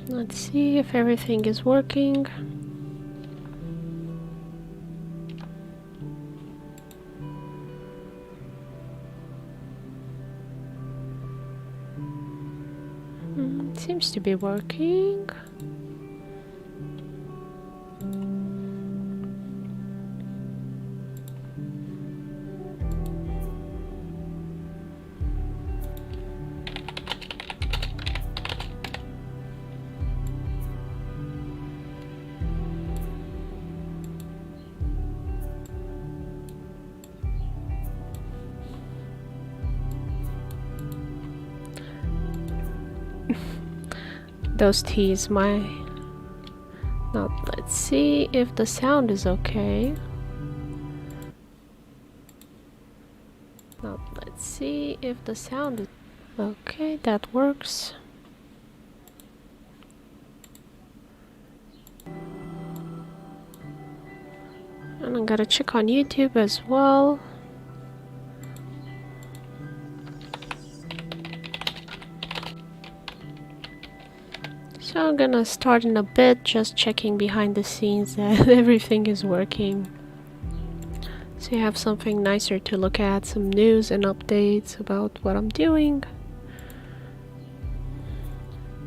Let's see if everything is working. Seems to be working. Those teas, my... Now, let's see if the sound is okay. Now, let's see if the sound is... Okay, that works. And I'm gonna check on YouTube as well. So I'm gonna start in a bit, just checking behind the scenes that everything is working. So you have something nicer to look at, some news and updates about what I'm doing.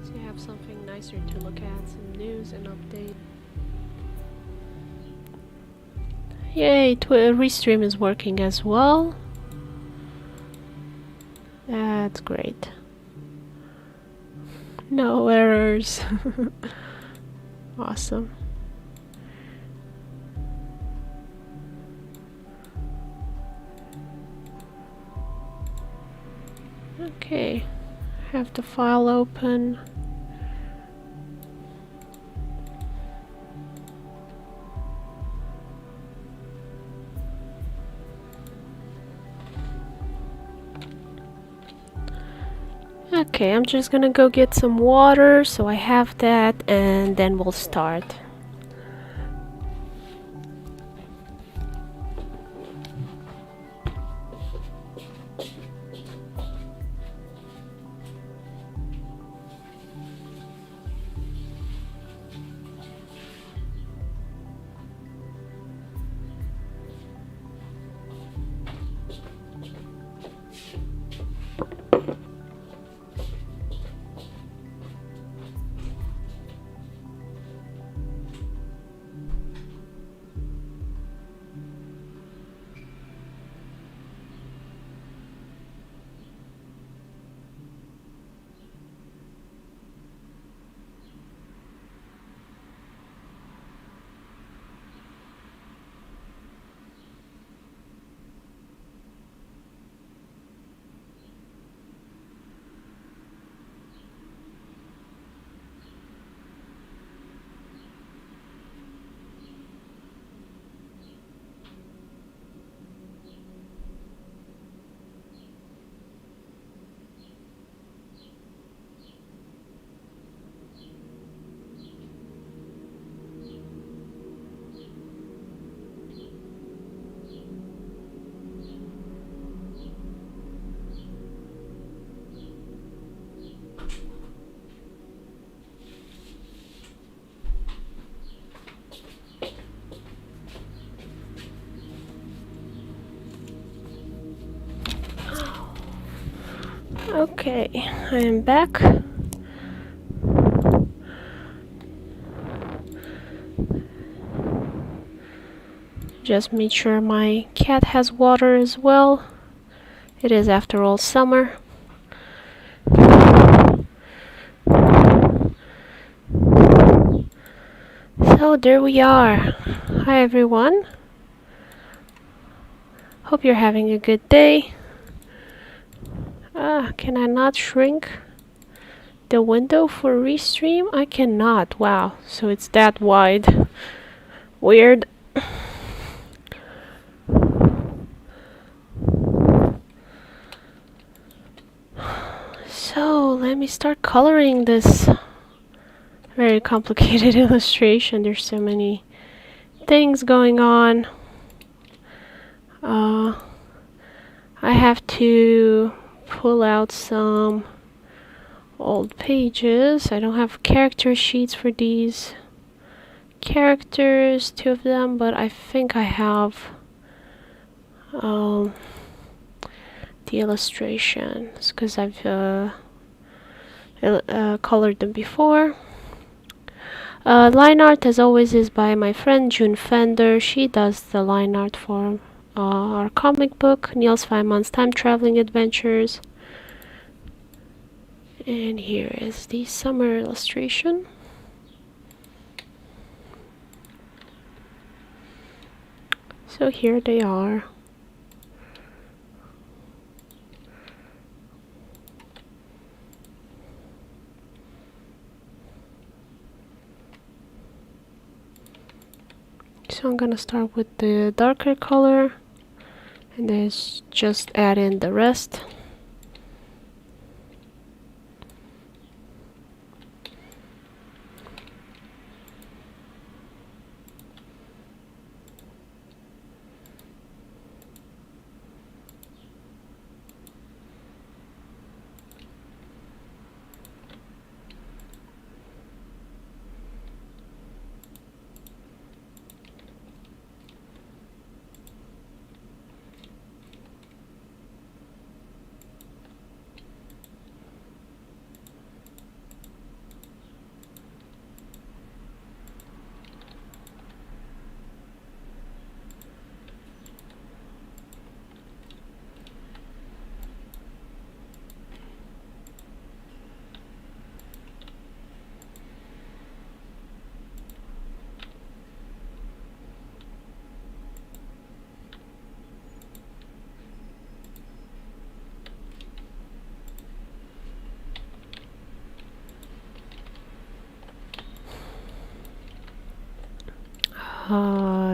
So you have something nicer to look at, some news and updates. Yay, Restream is working as well. That's great. No errors. Awesome. Okay, have the file open. Okay, I'm just gonna go get some water, so I have that, and then we'll start. Okay, I am back. Just made sure my cat has water as well. It is, after all, summer. So there we are. Hi everyone. Hope you're having a good day. Can I not shrink the window for Restream? I cannot. Wow, so it's that wide. Weird. So let me start coloring this very complicated illustration. There's so many things going on. I have to pull out some old pages. I don't have character sheets for these characters, 2 of them, but I think I have the illustrations because I've colored them before. Line art, as always, is by my friend June Fender. She does the line art for our comic book, Niels Feynman's Time Traveling Adventures. And here is the summer illustration. So here they are. So I'm gonna start with the darker color and then just add in the rest.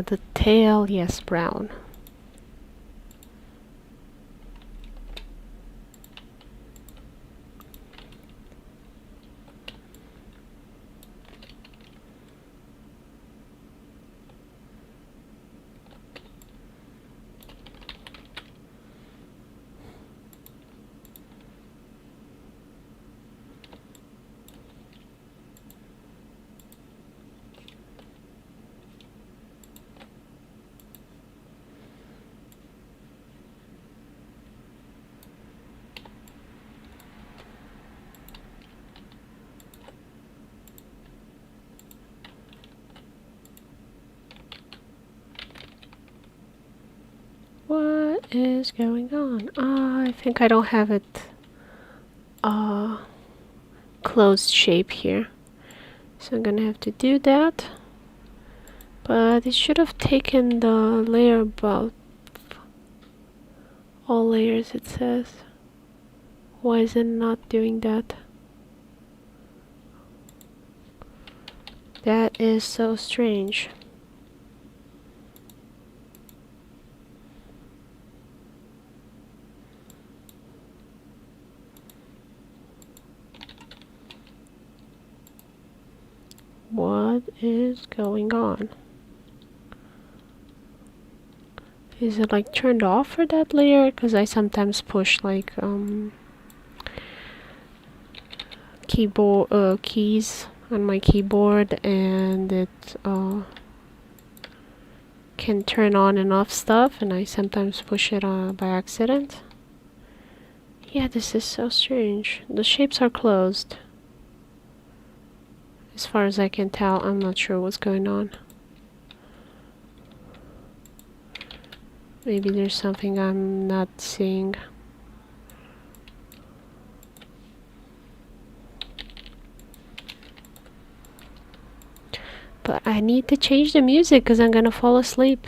The tail, yes, brown. What is going on? I think I don't have it closed shape here. So I'm gonna have to do that. But it should have taken the layer above. All layers, it says. Why is it not doing that? That is so strange. What is going on? Is it like turned off for that layer? Because I sometimes push like keyboard keys on my keyboard and it can turn on and off stuff, and I sometimes push it by accident. Yeah, this is so strange. The shapes are closed. As far as I can tell, I'm not sure what's going on. Maybe there's something I'm not seeing. But I need to change the music because I'm gonna fall asleep.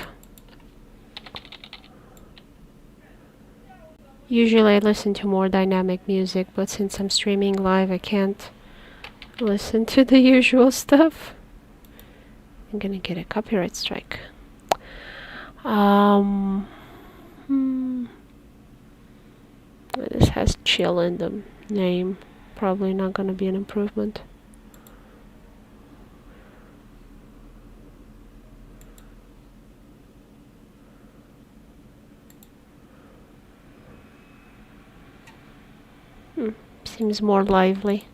Usually I listen to more dynamic music, but since I'm streaming live, I can't listen to the usual stuff. I'm gonna get a copyright strike. This has chill in the name. Probably not gonna be an improvement. Seems more lively.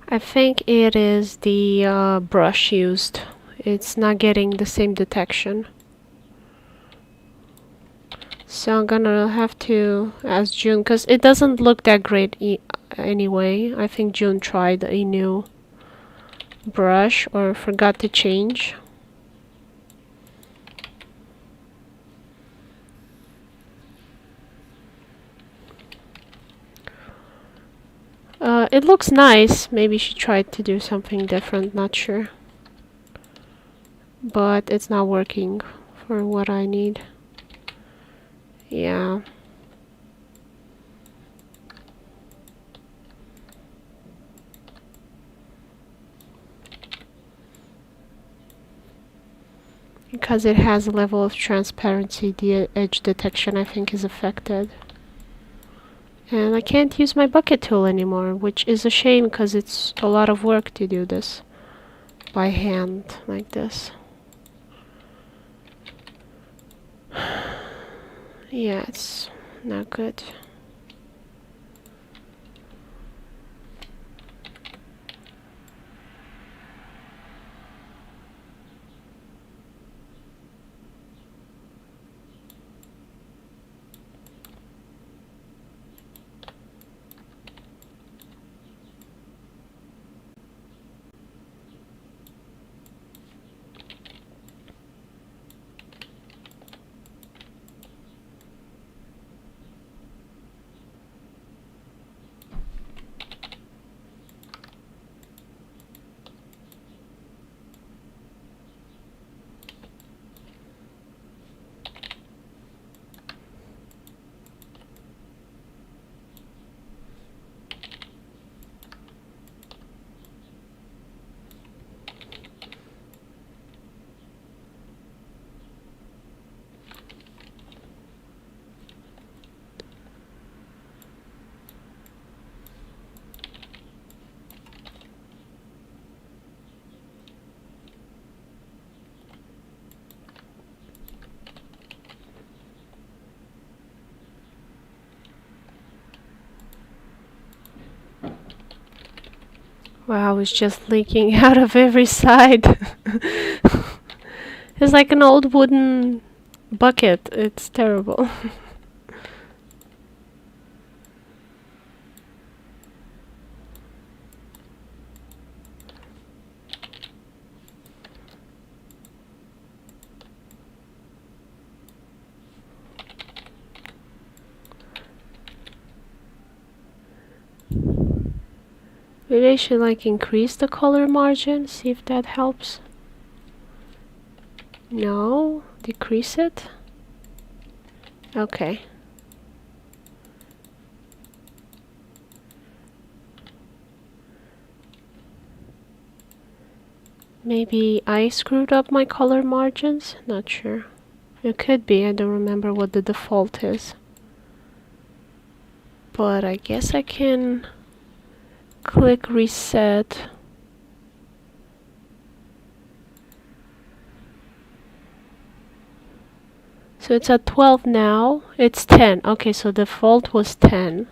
I think it is the brush used. It's not getting the same detection. So I'm gonna have to ask June, because it doesn't look that great anyway. I think June tried a new brush or forgot to change. It looks nice. Maybe she tried to do something different, not sure. But it's not working for what I need. Yeah. Because it has a level of transparency, the edge detection I think is affected. And I can't use my bucket tool anymore, which is a shame because it's a lot of work to do this by hand like this. Yeah, it's not good. Wow, it's just leaking out of every side. It's like an old wooden bucket. It's terrible. Maybe I should like increase the color margin, see if that helps. No, decrease it. Okay. Maybe I screwed up my color margins? Not sure. It could be, I don't remember what the default is. But I guess I can click reset. So it's at 12 now. It's 10. Okay, so default was 10.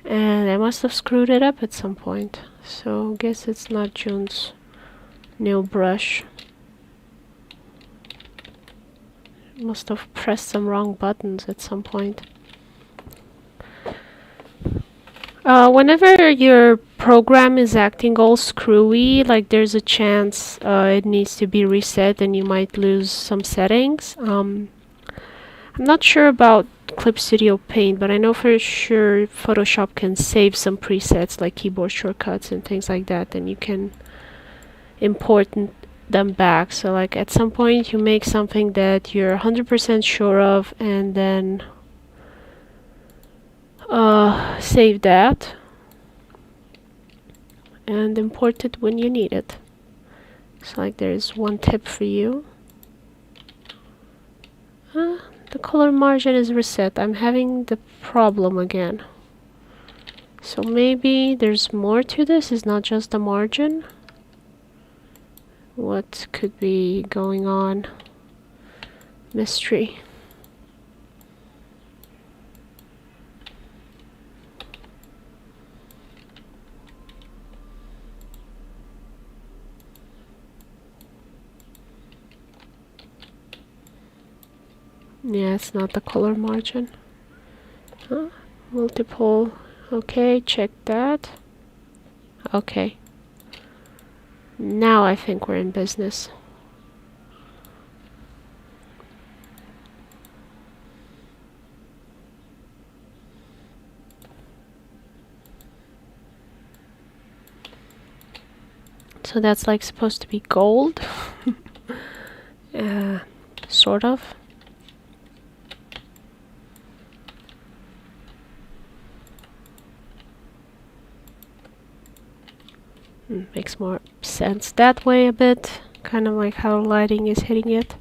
And I must have screwed it up at some point. So I guess it's not June's new brush. Must have pressed some wrong buttons at some point. Whenever your program is acting all screwy, like there's a chance it needs to be reset and you might lose some settings. I'm not sure about Clip Studio Paint, but I know for sure Photoshop can save some presets like keyboard shortcuts and things like that, and you can import them back. So like at some point you make something that you're 100% sure of and then save that and import it when you need it. So like there's one tip for you. The color margin is reset. I'm having the problem again. So maybe there's more to this, it's not just the margin. What could be going on? Mystery. Yeah, it's not the color margin. Huh? Multiple. Okay, check that. Okay. Now I think we're in business. So that's like supposed to be gold. Sort of. Makes more sense that way a bit. Kind of like how lighting is hitting it.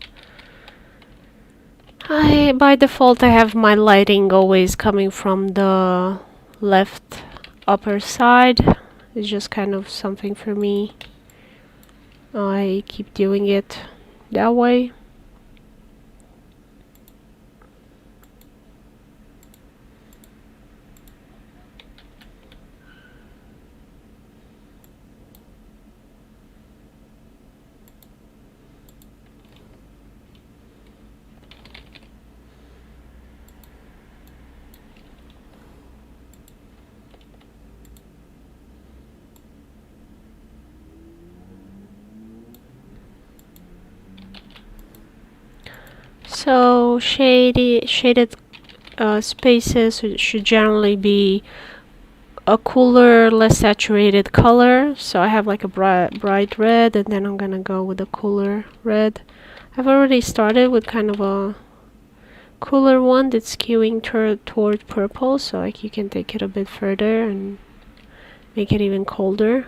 By default, I have my lighting always coming from the left upper side. It's just kind of something for me. I keep doing it that way. So shaded spaces should generally be a cooler, less saturated color. So I have like a bright red, and then I'm gonna go with a cooler red. I've already started with kind of a cooler one that's skewing toward purple, so like you can take it a bit further and make it even colder.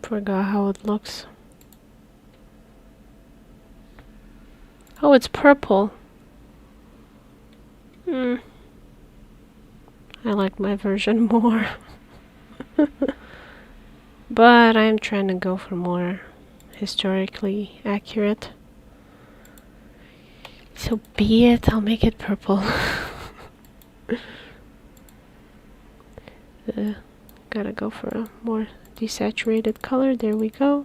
Forgot how it looks. Oh, it's purple. I like my version more. But I'm trying to go for more historically accurate. So be it, I'll make it purple. Gotta go for a more desaturated color. There we go.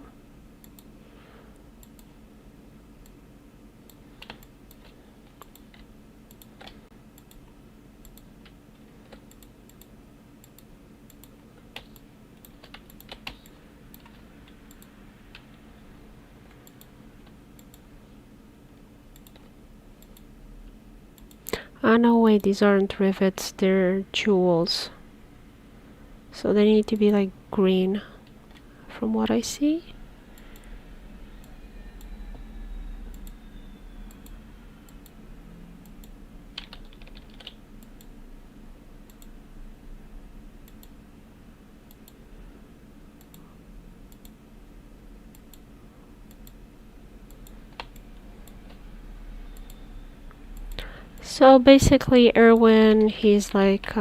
Ah, no, wait, these aren't rivets, they're jewels. So they need to be like green, from what I see. So basically, Erwin, he's like,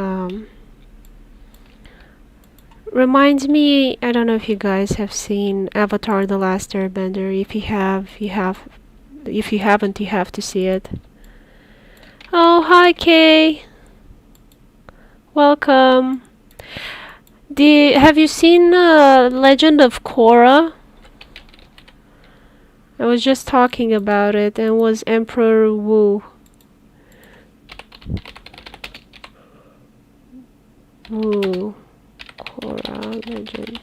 reminds me, I don't know if you guys have seen Avatar: The Last Airbender. If you have, you have. If you haven't, you have to see it. Oh, hi, Kay. Welcome. Have you seen Legend of Korra? I was just talking about it, and it was Emperor Wu. Wu. Korra Legend.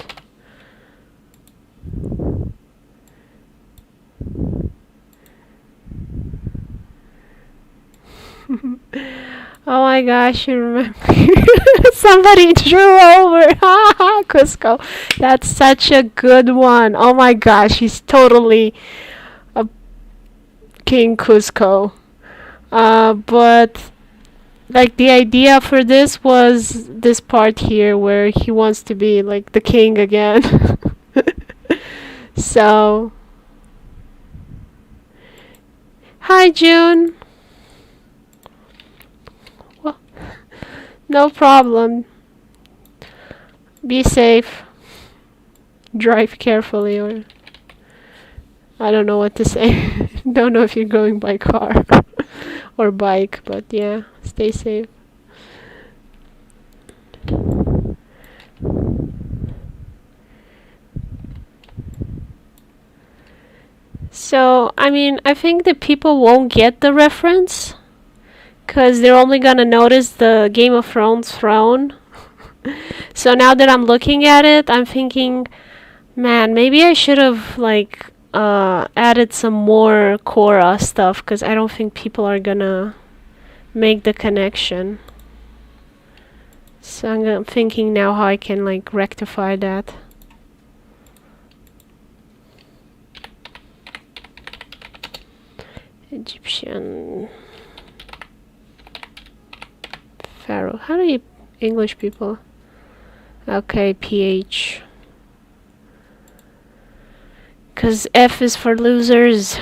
Oh my gosh, you remember? Somebody drew over. Cusco. That's such a good one. Oh my gosh, he's totally a King Cusco. But like the idea for this was this part here where he wants to be like the king again. So, hi June. Well, no problem. Be safe. Drive carefully, or I don't know what to say. Don't know if you're going by car or bike, but yeah, stay safe. So, I mean, I think the people won't get the reference because they're only gonna notice the Game of Thrones throne. So now that I'm looking at it, I'm thinking, man, maybe I should have like added some more Korra stuff because I don't think people are gonna make the connection. So I'm thinking now how I can like rectify that. Egyptian Pharaoh. How do you English people? Okay, PH. Cause F is for losers.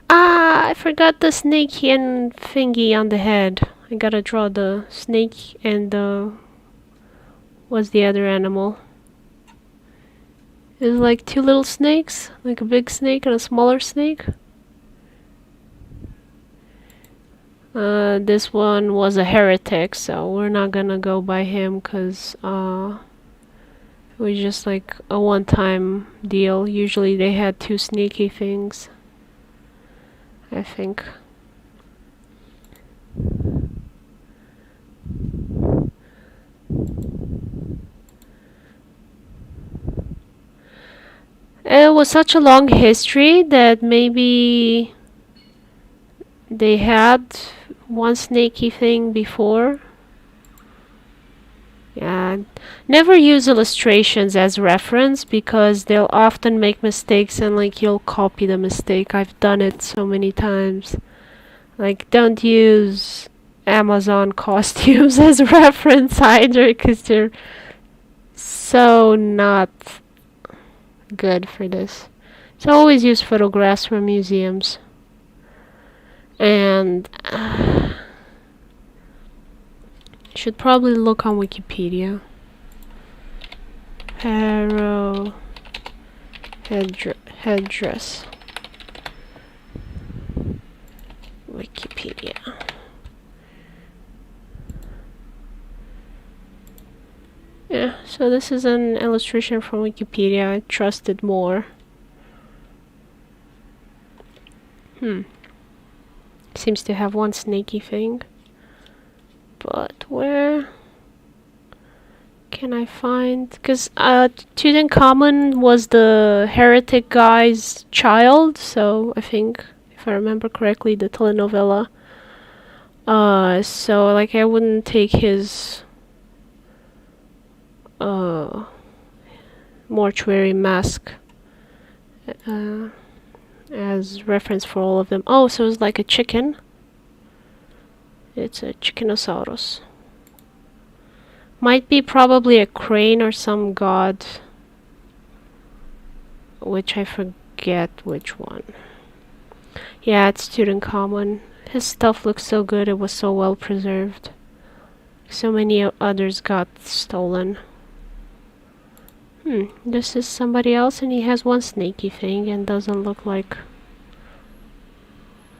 Ah, I forgot the snake and thingy on the head. I gotta draw the snake and the... what's the other animal? It's like two little snakes, like a big snake and a smaller snake. This one was a heretic, so we're not gonna go by him because it was just like a one-time deal. Usually they had two sneaky things, I think. It was such a long history that maybe they had one snaky thing before. Yeah, never use illustrations as reference because they'll often make mistakes and like you'll copy the mistake. I've done it so many times. Like, don't use Amazon costumes as reference either because they're so not good for this. So always use photographs from museums. And should probably look on Wikipedia. Pharaoh headdress. Wikipedia. Yeah, so this is an illustration from Wikipedia. I trust it more. Seems to have one snaky thing. But where can I find? Because Tutankhamun was the heretic guy's child, so I think, if I remember correctly, the telenovela. So like I wouldn't take his mortuary mask as reference for all of them. Oh, so it's like a chicken. It's a Chickenosaurus. Might be probably a crane or some god, which I forget which one. Yeah, it's Tutankhamun. His stuff looks so good, it was so well preserved. So many others got stolen. This is somebody else and he has one snaky thing and doesn't look like...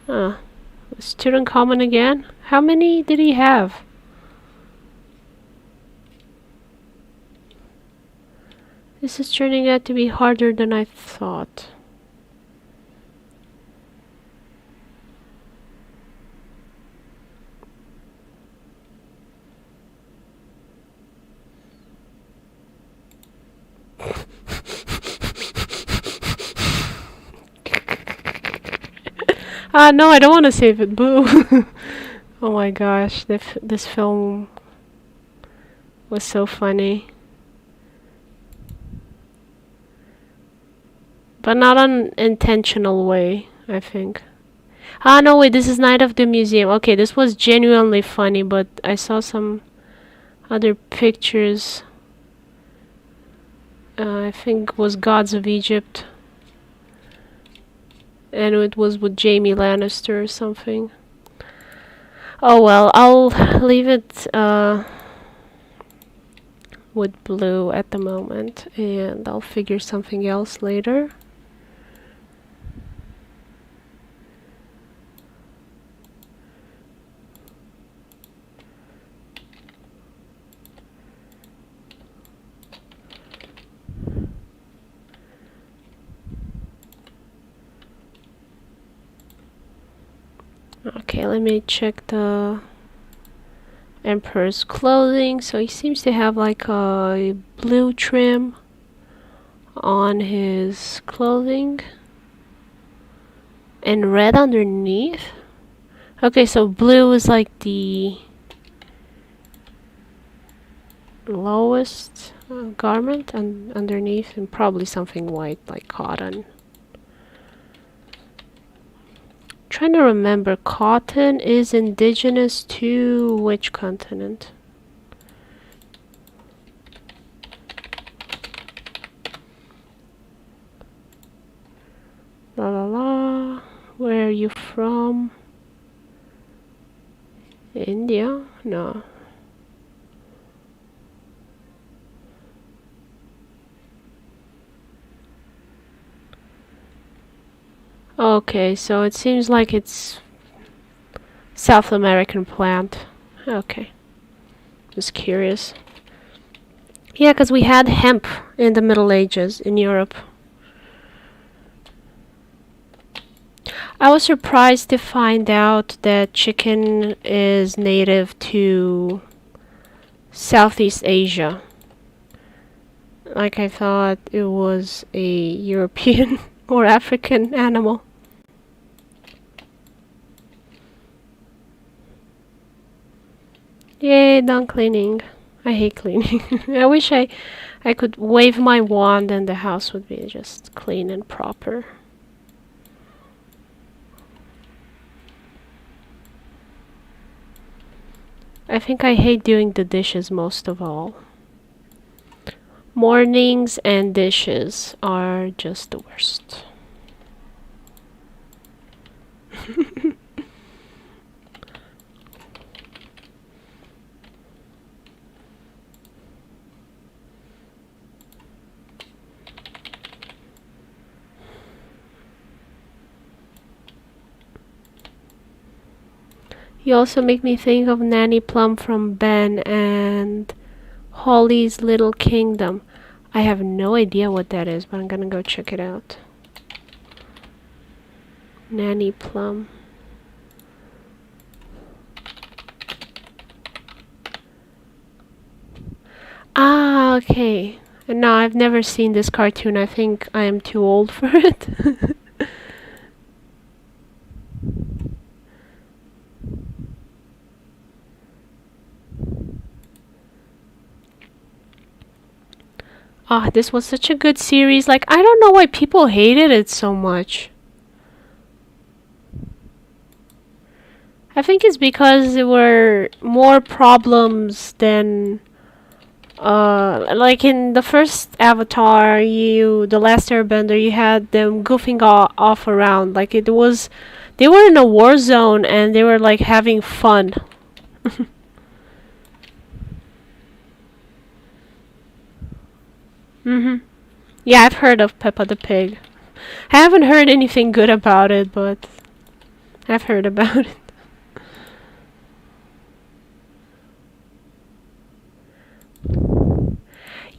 It's Tutankhamun again? How many did he have? This is turning out to be harder than I thought. No, I don't want to save it. Boo. Oh my gosh, this film was so funny. But not an intentional way, I think. Ah, no, wait, this is Night of the Museum. Okay, this was genuinely funny, but I saw some other pictures. I think was Gods of Egypt. And it was with Jamie Lannister or something. Oh well, I'll leave it with blue at the moment, and I'll figure something else later. Okay, let me check the Emperor's clothing. So he seems to have like a blue trim on his clothing and red underneath. Okay, so blue is like the lowest garment, and underneath, and probably something white like cotton. Trying to remember, cotton is indigenous to which continent? La la la. Where are you from? India? No. Okay, so it seems like it's South American plant. Okay. Just curious. Yeah, because we had hemp in the Middle Ages in Europe. I was surprised to find out that chicken is native to Southeast Asia. Like, I thought it was a European or African animal. Yay, done cleaning. I hate cleaning. I wish I could wave my wand and the house would be just clean and proper. I think I hate doing the dishes most of all. Mornings and dishes are just the worst. You also make me think of Nanny Plum from Ben and Holly's Little Kingdom. I have no idea what that is, but I'm gonna go check it out. Nanny Plum. Ah, okay. No, I've never seen this cartoon. I think I am too old for it. Ah, this was such a good series. Like, I don't know why people hated it so much. I think it's because there were more problems than like in the first Avatar, the Last Airbender, you had them goofing off around. Like, it was, they were in a war zone and they were like having fun. Yeah, I've heard of Peppa the Pig. I haven't heard anything good about it, but I've heard about it.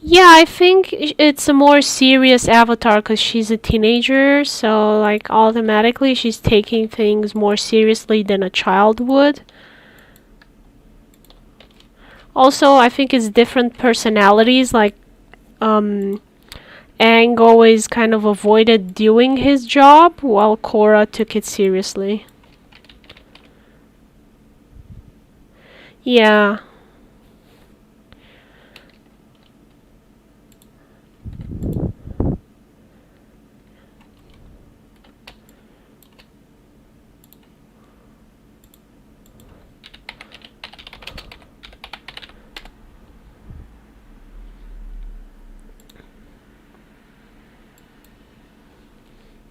Yeah, I think it's a more serious Avatar because she's a teenager, so like automatically she's taking things more seriously than a child would. Also, I think it's different personalities. Like, Aang always kind of avoided doing his job, while Korra took it seriously. Yeah.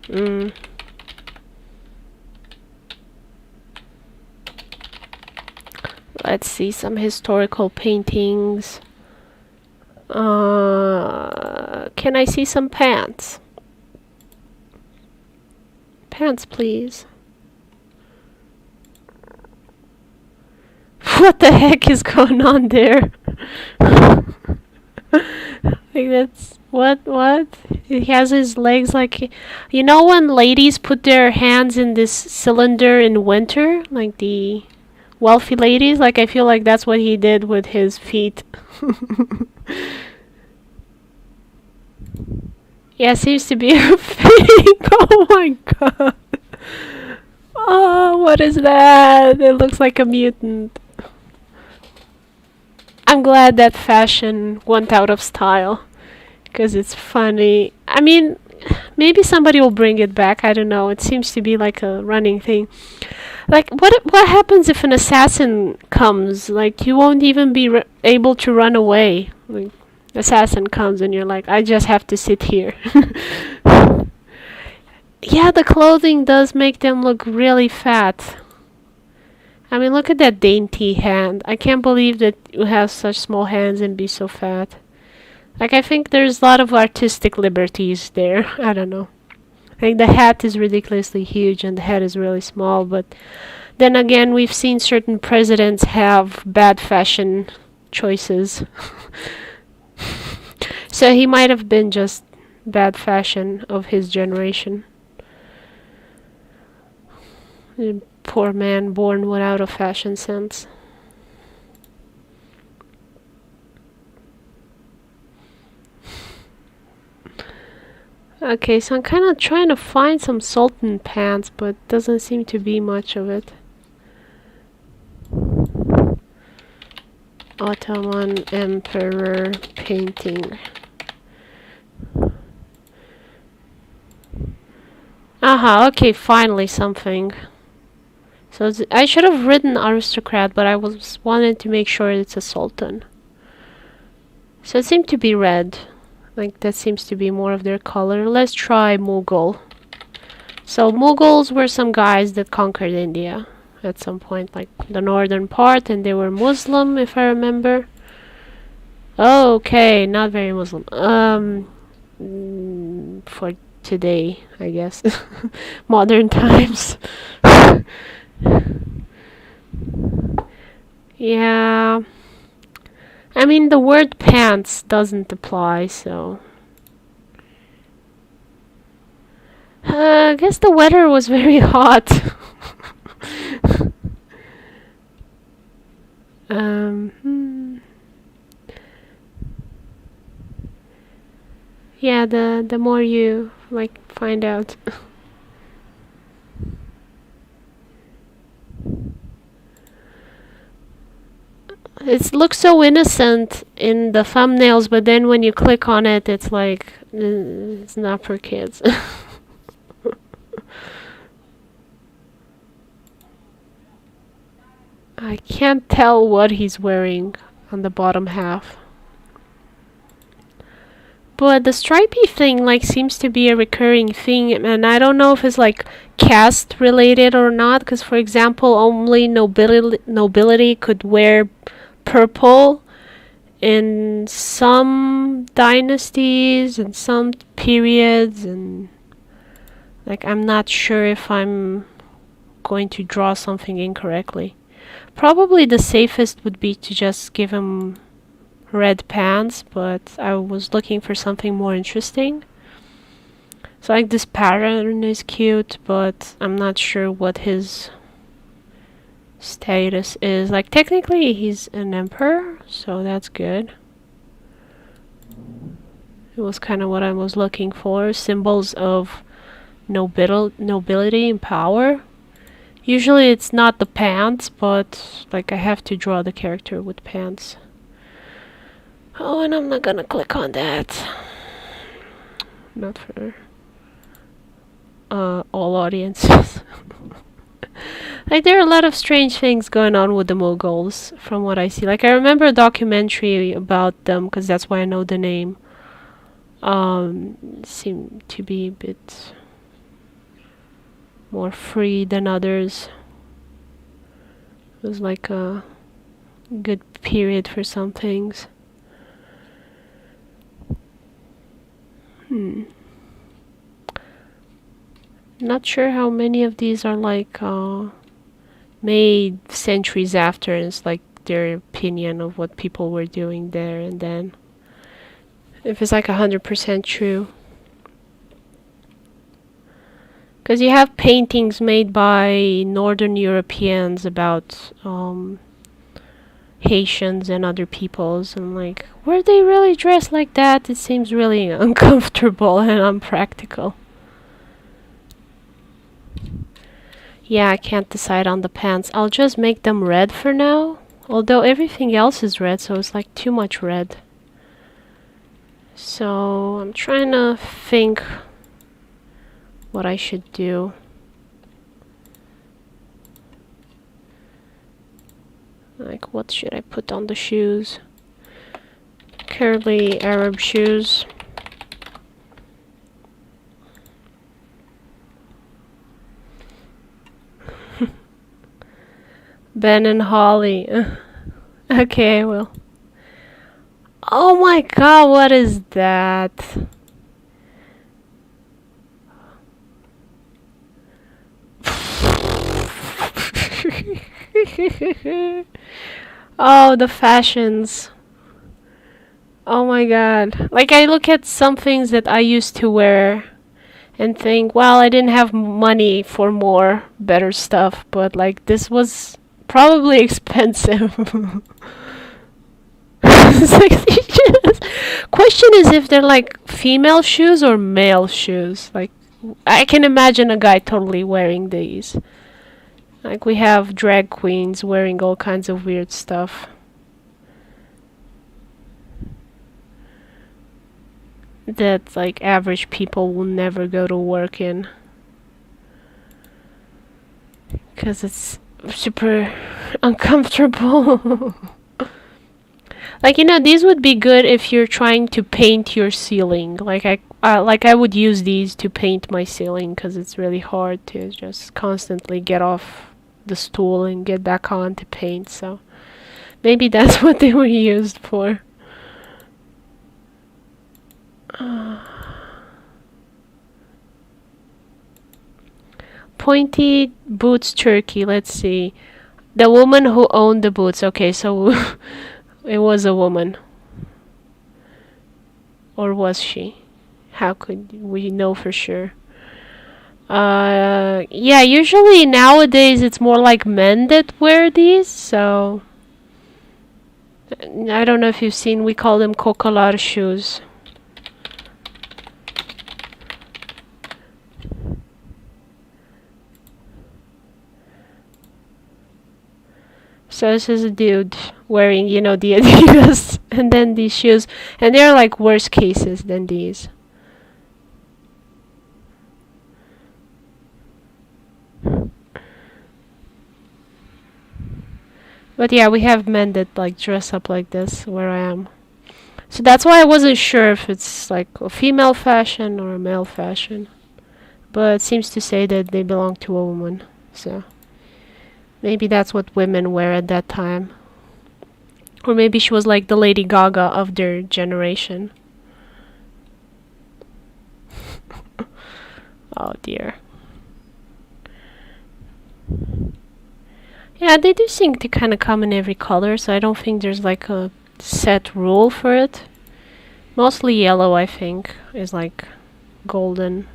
Mm. Let's see some historical paintings. Can I see some pants? Pants, please. What the heck is going on there? Like that's what? He has his legs like, you know when ladies put their hands in this cylinder in winter, like the wealthy ladies, like I feel like that's what he did with his feet. Yeah, seems to be a fake. Oh my god. Oh, what is that? It looks like a mutant. I'm glad that fashion went out of style because it's funny. I mean, maybe somebody will bring it back. I don't know. It seems to be like a running thing. Like, what happens if an assassin comes? Like, you won't even be able to run away. Like, assassin comes and you're like, I just have to sit here. Yeah, the clothing does make them look really fat. I mean, look at that dainty hand. I can't believe that you have such small hands and be so fat. Like, I think there's a lot of artistic liberties there. I don't know. I think the hat is ridiculously huge and the head is really small, but then again, we've seen certain presidents have bad fashion choices. So he might have been just bad fashion of his generation. Poor man born without a fashion sense. Okay, so I'm kind of trying to find some Sultan pants, but doesn't seem to be much of it. Ottoman Emperor painting. Aha, okay, finally something. So I should have written aristocrat, but I was wanted to make sure it's a sultan. So it seemed to be red. Like that seems to be more of their color. Let's try Mughal. So Mughals were some guys that conquered India at some point, like the northern part, and they were Muslim, if I remember. Oh, okay, not very Muslim. For today, I guess. Modern times. Yeah. I mean, the word pants doesn't apply, so... I guess the weather was very hot. Yeah, the more you, like, find out. It looks so innocent in the thumbnails, but then when you click on it, it's like, it's not for kids. I can't tell what he's wearing on the bottom half. But the stripy thing, like, seems to be a recurring thing, and I don't know if it's, like, caste related or not, because, for example, only nobility could wear purple in some dynasties and some periods, and like I'm not sure if I'm going to draw something incorrectly. Probably the safest would be to just give him red pants, but I was looking for something more interesting. So like this pattern is cute, but I'm not sure what his status is. Like technically he's an emperor, so that's good. It was kind of what I was looking for, symbols of nobility and power. Usually it's not the pants, but like I have to draw the character with pants. Oh, and I'm not gonna click on that. Not for all audiences. Like there are a lot of strange things going on with the Mughals from what I see. Like I remember a documentary about them because that's why I know the name. Seemed to be a bit more free than others. It was like a good period for some things. Not sure how many of these are like made centuries after, and it's like their opinion of what people were doing there and then. If it's like 100% true. Because you have paintings made by Northern Europeans about Haitians and other peoples, and like, were they really dressed like that? It seems really uncomfortable and unpractical. Yeah, I can't decide on the pants. I'll just make them red for now. Although everything else is red, so it's like too much red. So I'm trying to think what I should do. Like, what should I put on the shoes? Curly Arab shoes. Ben and Holly. Okay, well. Oh my god, what is that? Oh, the fashions. Oh my god. Like, I look at some things that I used to wear and think, well, I didn't have money for more better stuff, but like, this was probably expensive. Question is if they're like female shoes or male shoes. Like, I can imagine a guy totally wearing these. Like, we have drag queens wearing all kinds of weird stuff. That like average people will never go to work in. Because it's super uncomfortable. Like, you know, these would be good if you're trying to paint your ceiling. Like I would use these to paint my ceiling because it's really hard to just constantly get off the stool and get back on to paint. So maybe that's what they were used for. Pointy boots turkey. Let's see. The woman who owned the boots. Okay, so it was a woman. Or was she? How could we know for sure? Yeah, usually nowadays it's more like men that wear these, so I don't know if you've seen, we call them cocolar shoes. So this is a dude wearing, you know, the Adidas and then these shoes, and they're like worse cases than these. But yeah, we have men that like dress up like this where I am. So that's why I wasn't sure if it's like a female fashion or a male fashion. But it seems to say that they belong to a woman. So maybe that's what women wear at that time. Or maybe she was like the Lady Gaga of their generation. Oh dear. Yeah, they do seem to kind of come in every color, so I don't think there's like a set rule for it. Mostly yellow, I think, is like golden.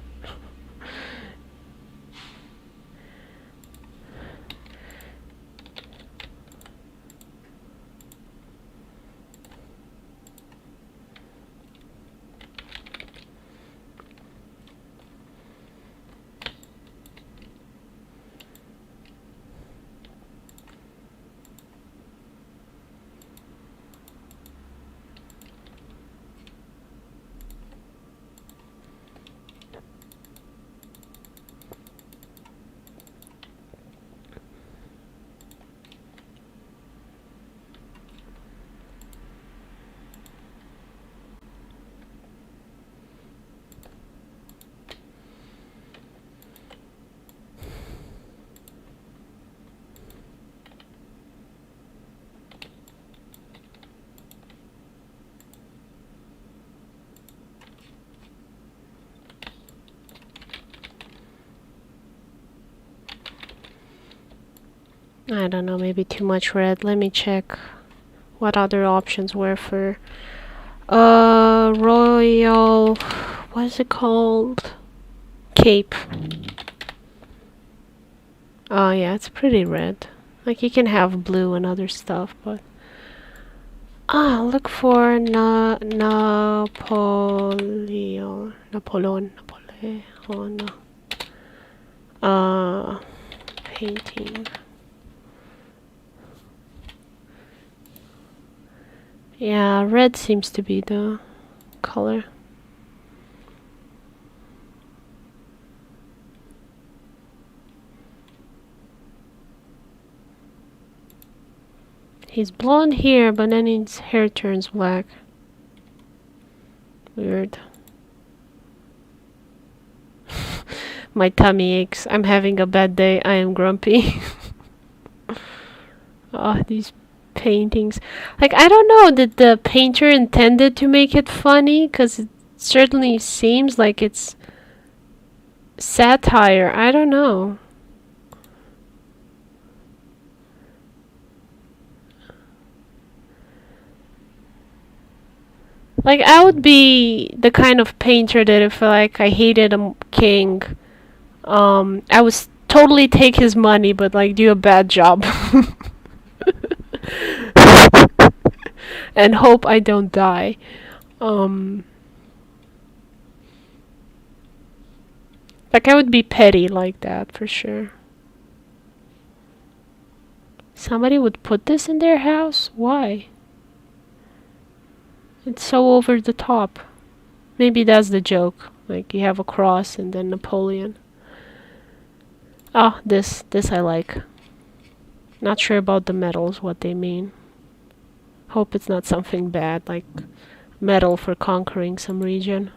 don't know, maybe too much red. Let me check what other options were for royal, what is it called? Cape. Oh yeah, it's pretty red. Like you can have blue and other stuff, but look for Napoleon. Painting. Yeah, red seems to be the color. He's blonde here, but then his hair turns black. Weird. My tummy aches. I'm having a bad day. I am grumpy. Oh, these paintings. Like, I don't know, did the painter intended to make it funny? Because it certainly seems like it's satire. I don't know. Like, I would be the kind of painter that if, like, I hated a king, I would totally take his money, but, like, do a bad job. And hope I don't die. Like, I would be petty like that, for sure. Somebody would put this in their house? Why? It's so over the top. Maybe that's the joke. Like, you have a cross and then Napoleon. Oh, this I like. Not sure about the medals, what they mean. Hope it's not something bad, like medal for conquering some region.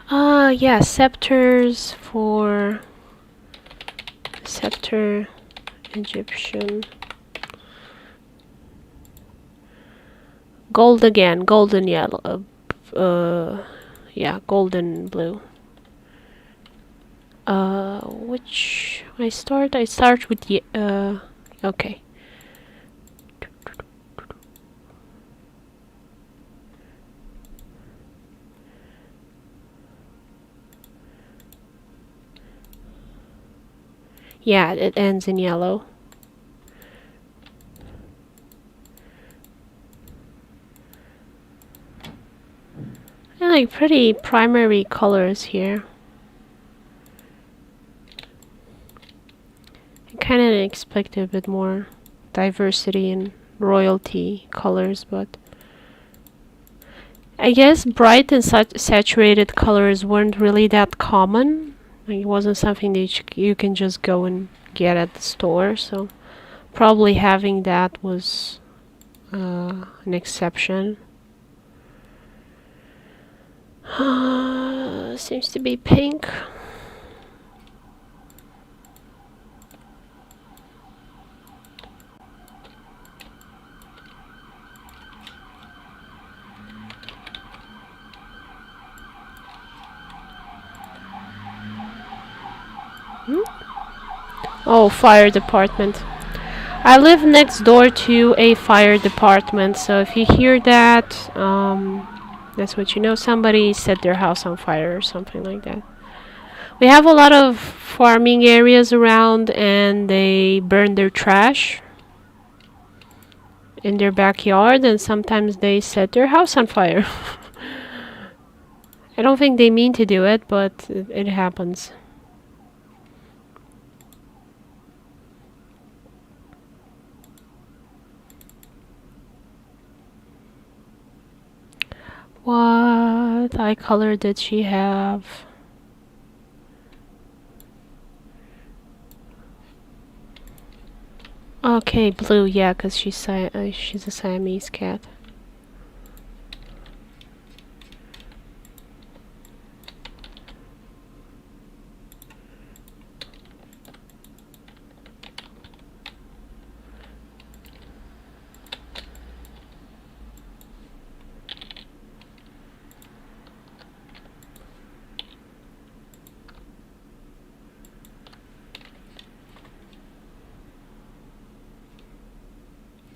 Yeah, scepters for scepter, Egyptian. Gold again, golden yellow. Yeah, golden blue. Which I start with the okay. Yeah, it ends in yellow. I like pretty primary colors here. I kind of expected a bit more diversity in royalty colors, but I guess bright and saturated colors weren't really that common. Like, it wasn't something that you can just go and get at the store, so probably having that was an exception. Seems to be pink. Oh, fire department. I live next door to a fire department, so if you hear that, that's what you know. Somebody set their house on fire or something like that. We have a lot of farming areas around, and they burn their trash in their backyard, and sometimes they set their house on fire. I don't think they mean to do it, but it happens. What eye color did she have? Okay, blue, yeah, because she's a Siamese cat.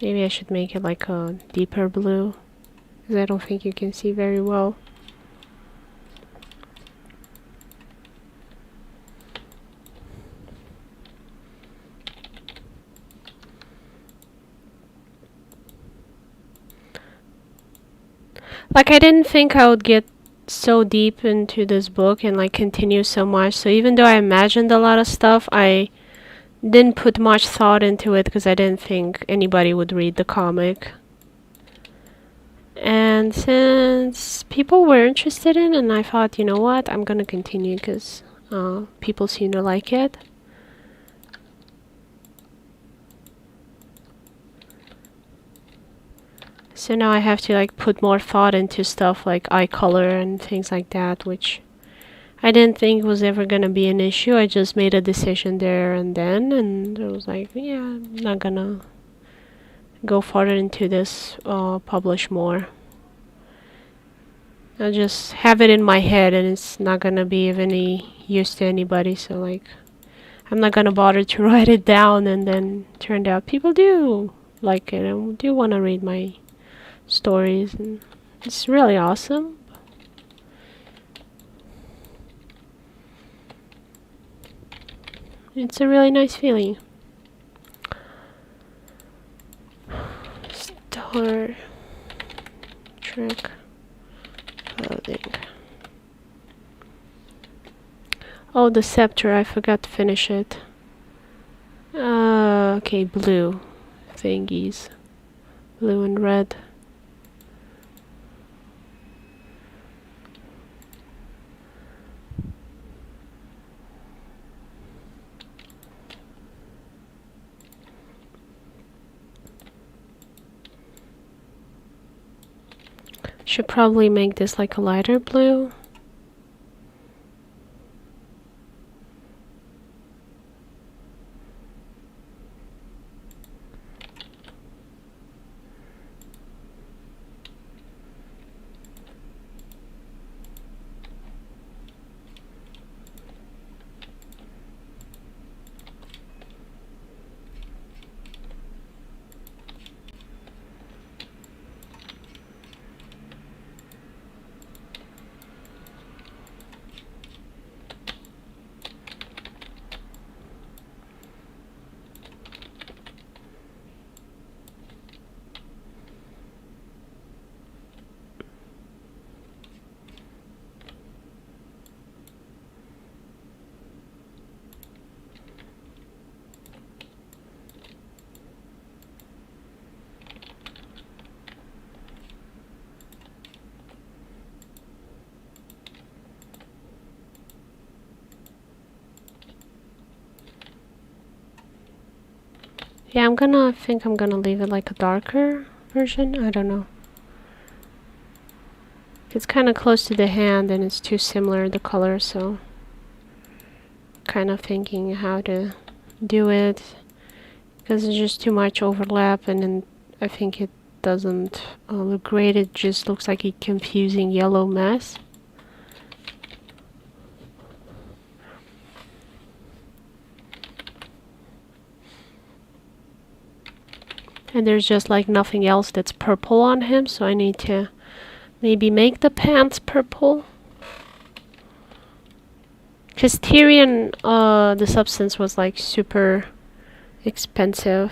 Maybe I should make it like a deeper blue, because I don't think you can see very well. Like, I didn't think I would get so deep into this book and like continue so much. So even though I imagined a lot of stuff, I didn't put much thought into it because I didn't think anybody would read the comic. And since people were interested in it, and I thought, you know what, I'm gonna continue because people seem to like it. So now I have to like put more thought into stuff like eye color and things like that, which I didn't think was ever gonna be an issue. I just made a decision there and then, and I was like, yeah, I'm not gonna go further into this, publish more. I'll just have it in my head and it's not gonna be of any use to anybody, so like, I'm not gonna bother to write it down, and then turned out people do like it and do want to read my stories, and it's really awesome. It's a really nice feeling. Star Trek clothing. Oh, the scepter, I forgot to finish it. Okay, blue thingies. Blue and red. Should probably make this like a lighter blue. Yeah, I think I'm gonna leave it like a darker version. I don't know. It's kind of close to the hand and it's too similar, the color, so kind of thinking how to do it, because it's just too much overlap, and then I think it doesn't look great. It just looks like a confusing yellow mess. And there's just like nothing else that's purple on him, so I need to maybe make the pants purple. Because Tyrion, the substance was like super expensive.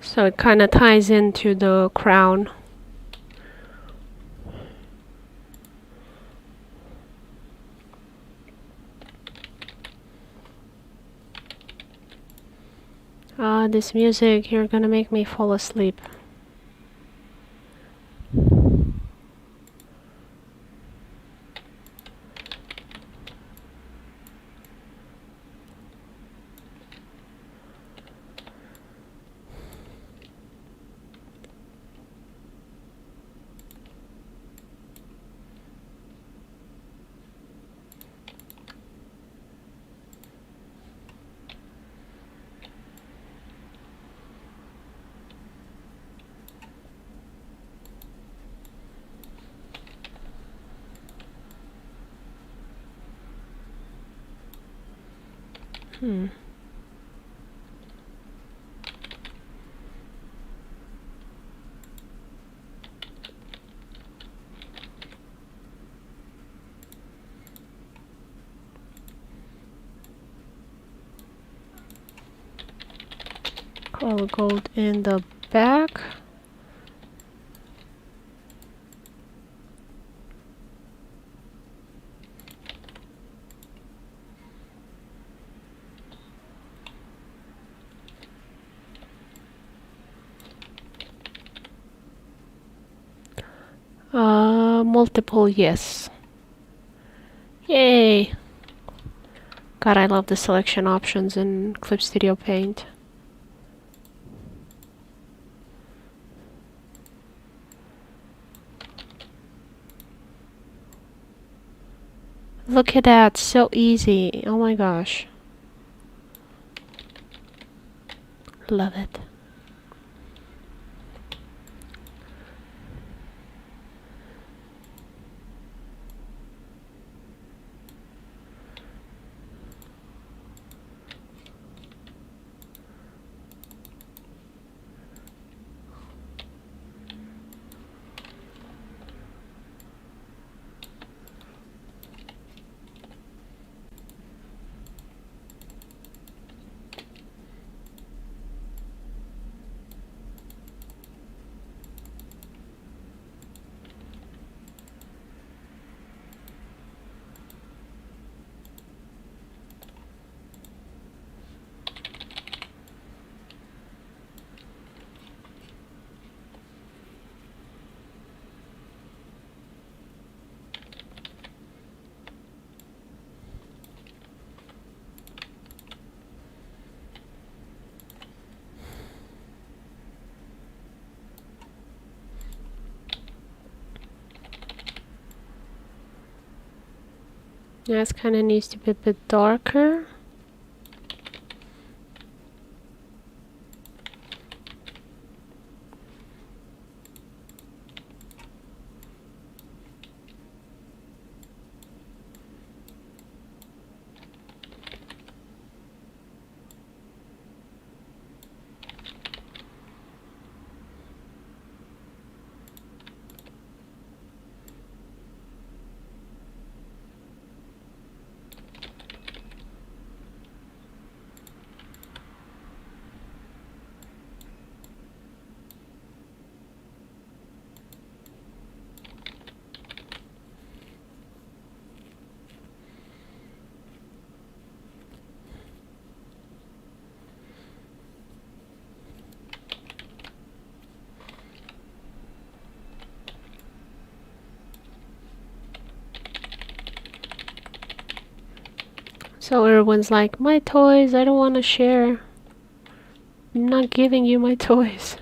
So it kind of ties into the crown. This music, you're gonna make me fall asleep. Color gold in the back. Multiple yes. Yay! God, I love the selection options in Clip Studio Paint. Look at that, so easy. Oh my gosh. Love it. Yeah, it kind of needs to be a bit darker. So Erwin's like, my toys, I don't want to share. I'm not giving you my toys.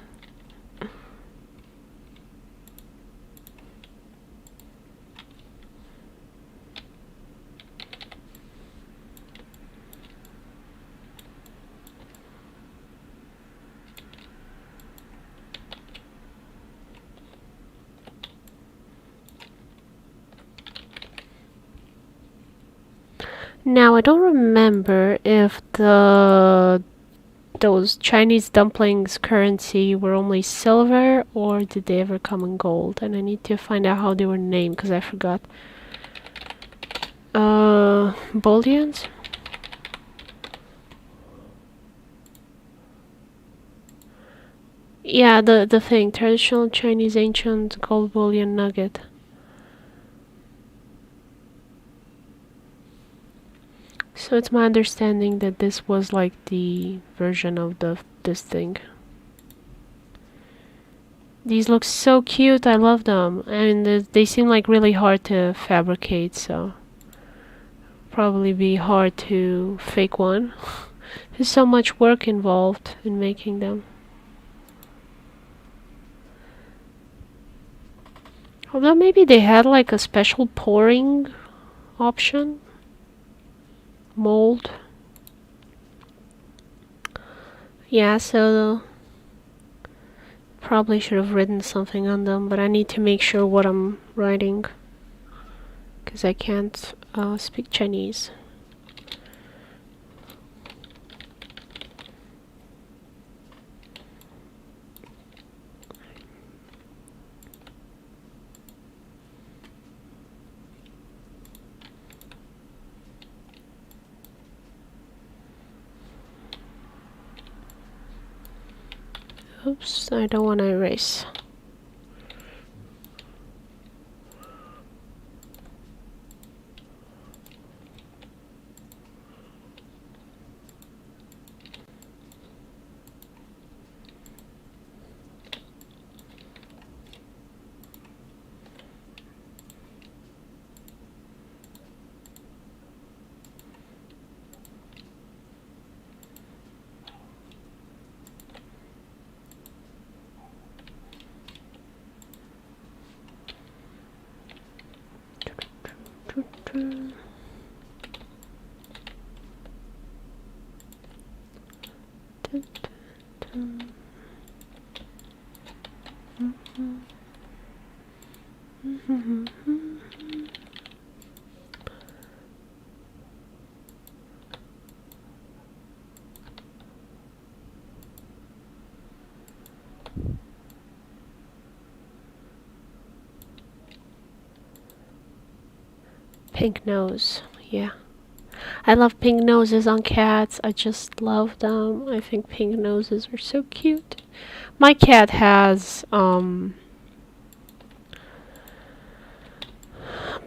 Now, I don't remember if those Chinese dumplings currency were only silver or did they ever come in gold, and I need to find out how they were named because I forgot. Bullions? Yeah, the thing, traditional Chinese ancient gold bullion nugget. So it's my understanding that this was like the version of this thing. These look so cute, I love them. And they seem like really hard to fabricate, so probably be hard to fake one. There's so much work involved in making them. Although maybe they had like a special pouring option. Mold. Yeah, so probably should have written something on them, but I need to make sure what I'm writing because I can't speak Chinese. Oops, I don't want to erase. Pink nose, yeah. I love pink noses on cats. I just love them. I think pink noses are so cute. My cat has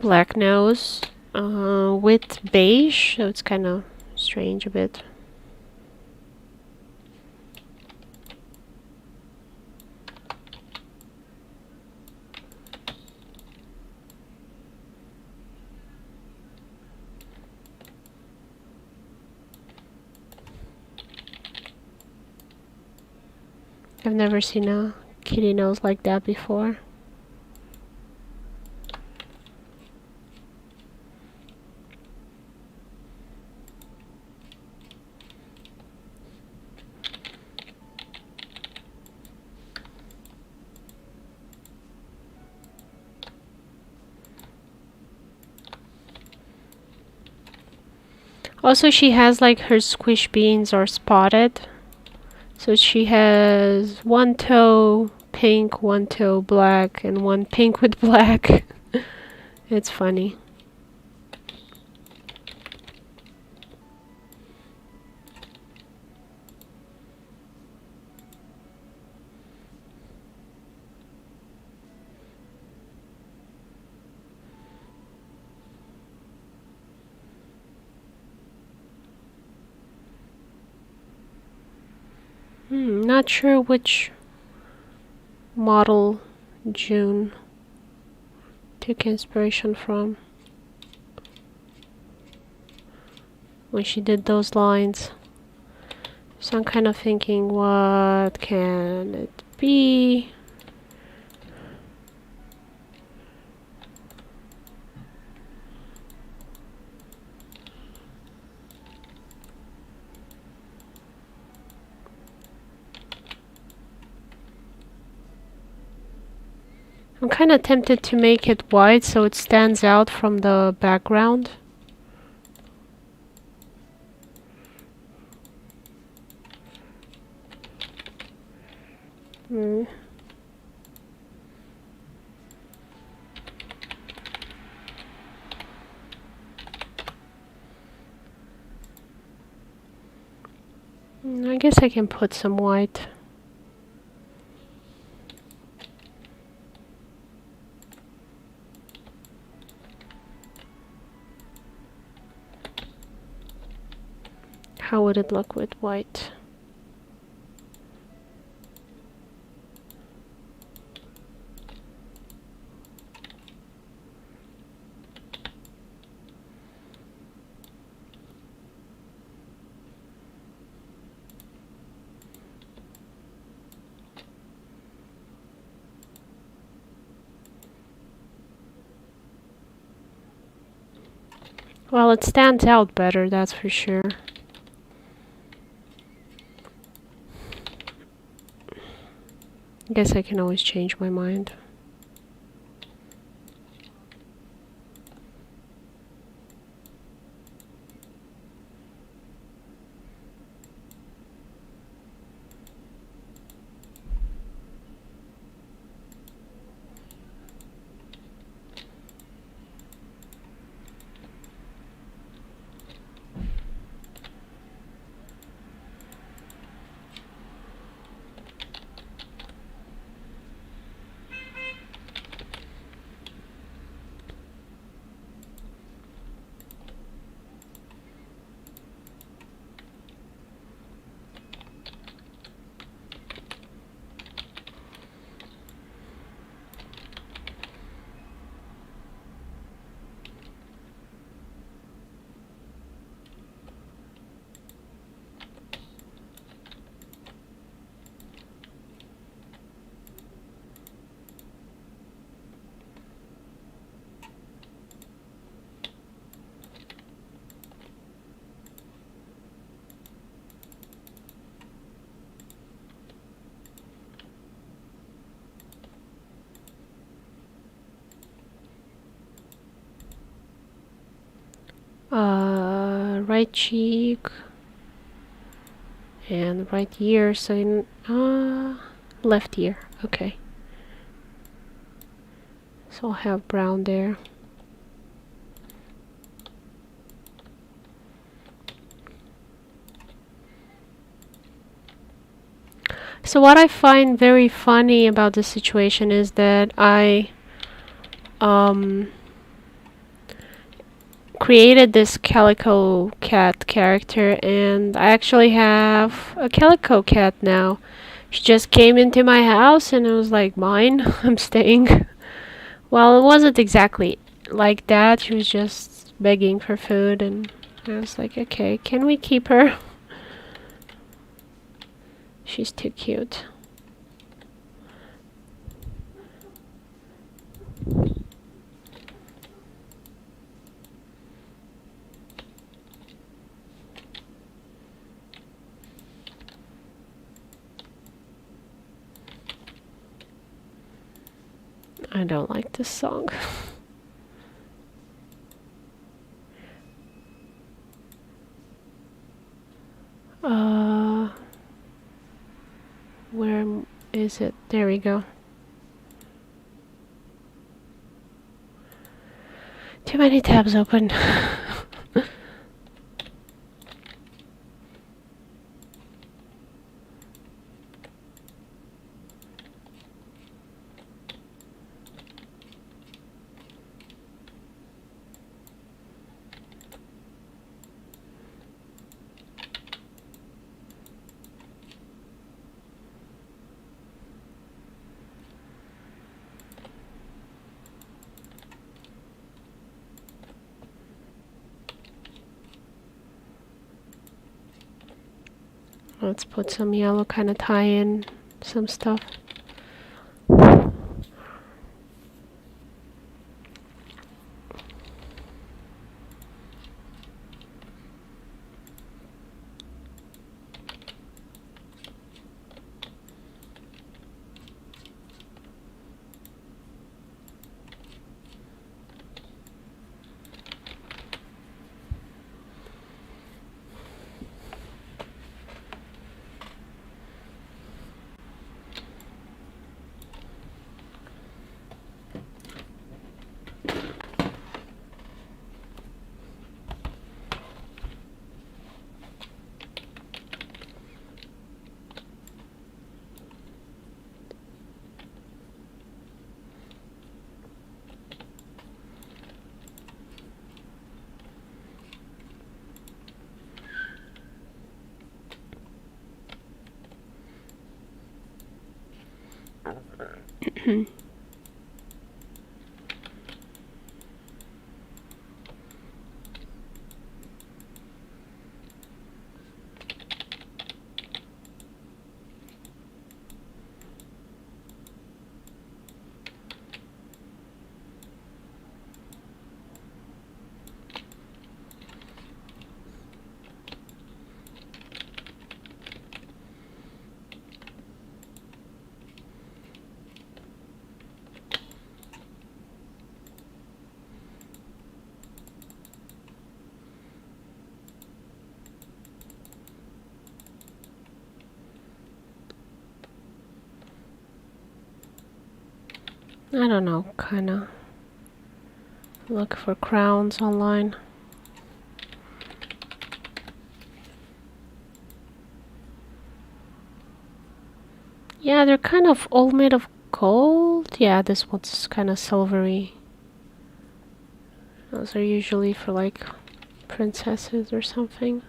black nose with beige, so it's kind of strange a bit. I've never seen a kitty nose like that before. Also, she has like her squish beans are spotted. So she has one toe pink, one toe black, and one pink with black. It's funny. Not sure which model June took inspiration from when she did those lines. So I'm kind of thinking, what can it be? I'm kind of tempted to make it white so it stands out from the background. I guess I can put some white. How would it look with white? Well, it stands out better, that's for sure. I guess I can always change my mind. Right cheek and right ear. So left ear. Okay. So I'll have brown there. So what I find very funny about this situation is that I created this calico cat character, and I actually have a calico cat now. She just came into my house and it was like, mine. I'm staying. Well, it wasn't exactly like that. She was just begging for food, and I was like, okay, can we keep her? She's too cute. I don't like this song. Where is it? There we go. Too many tabs open. Let's put some yellow, kind of tie in some stuff. I don't know, kinda look for crowns online. Yeah, they're kind of all made of gold. Yeah, this one's kind of silvery. Those are usually for like princesses or something.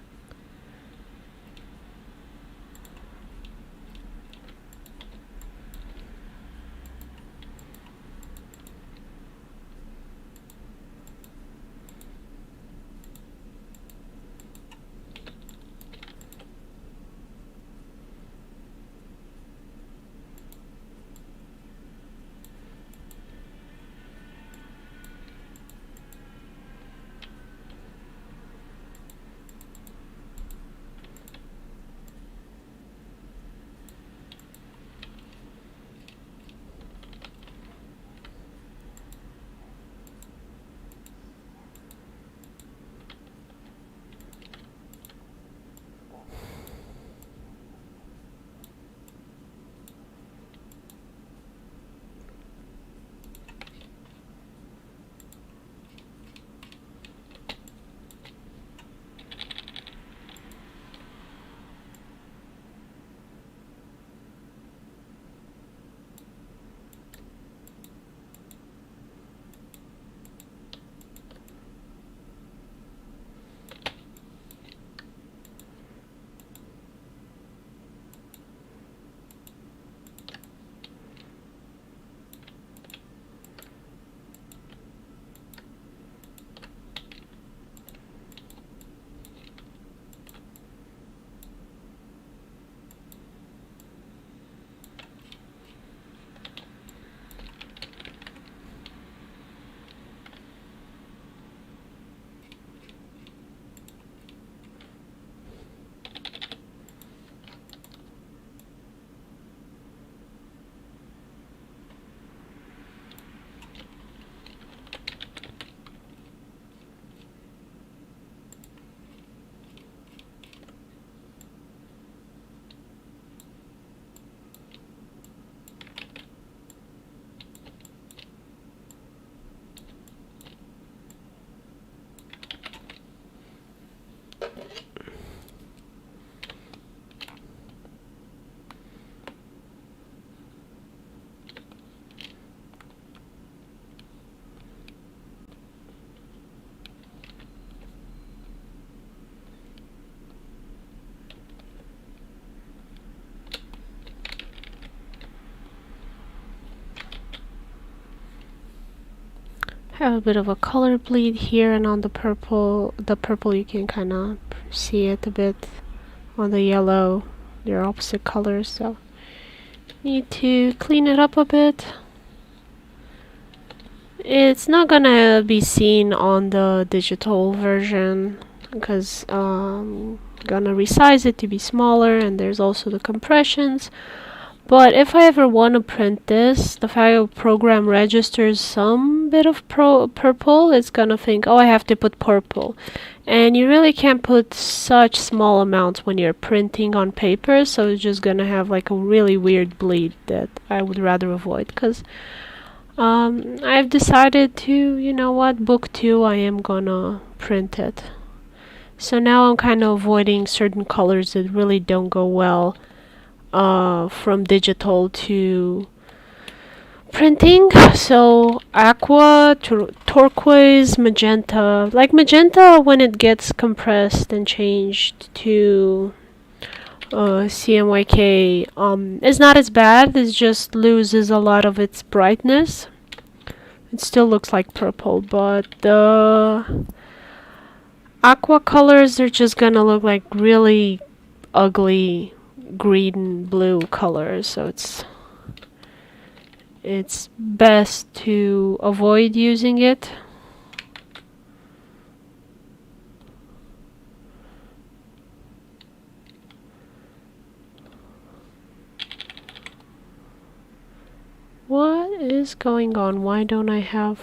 Have a bit of a color bleed here, and on the purple you can kind of see it a bit. On the yellow, they're opposite colors, so need to clean it up a bit. It's not gonna be seen on the digital version because gonna resize it to be smaller, and there's also the compressions. But if I ever want to print this, the file program registers some bit of purple, it's gonna think, oh, I have to put purple. And you really can't put such small amounts when you're printing on paper, so it's just gonna have like a really weird bleed that I would rather avoid. Because I've decided to, you know what, book 2, I am gonna print it. So now I'm kind of avoiding certain colors that really don't go well from digital to printing. So aqua, turquoise, magenta. Like magenta, when it gets compressed and changed to CMYK, it's not as bad. It just loses a lot of its brightness. It still looks like purple, but the aqua colors are just gonna look like really ugly green blue colors, so it's best to avoid using it. What is going on? Why don't I have...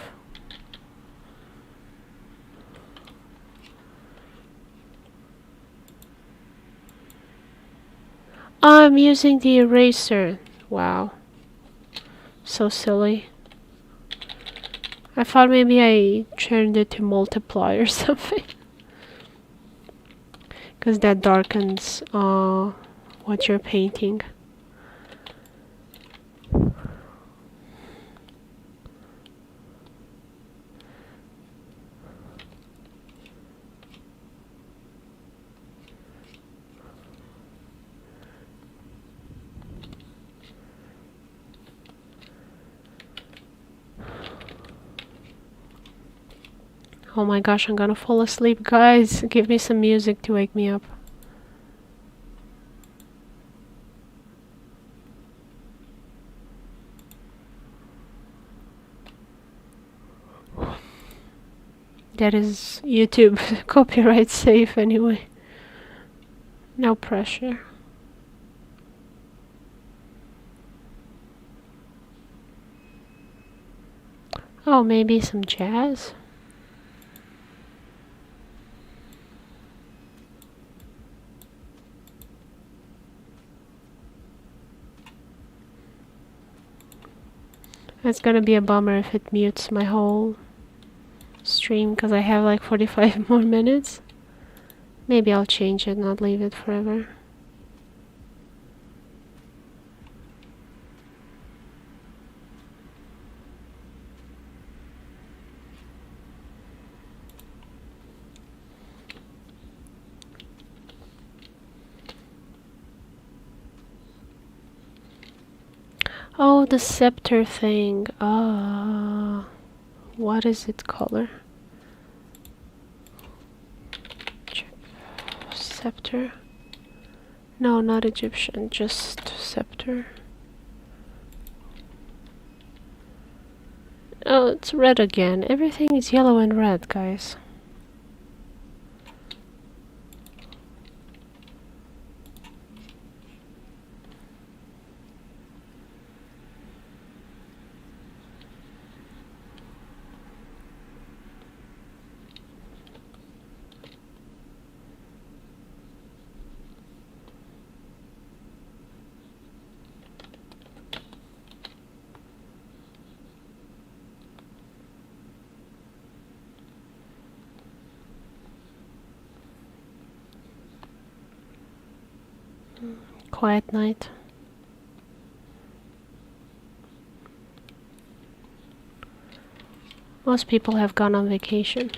I'm using the eraser. Wow. So silly. I thought maybe I turned it to multiply or something. Because that darkens what you're painting. Oh my gosh, I'm gonna fall asleep, guys. Give me some music to wake me up. That is YouTube copyright safe anyway. No pressure. Oh, maybe some jazz? It's gonna be a bummer if it mutes my whole stream because I have like 45 more minutes. Maybe I'll change it, not leave it forever. Oh, the scepter thing. What is its color? Scepter. No, not Egyptian, just scepter. Oh, it's red again. Everything is yellow and red, guys. Quiet night. Most people have gone on vacation.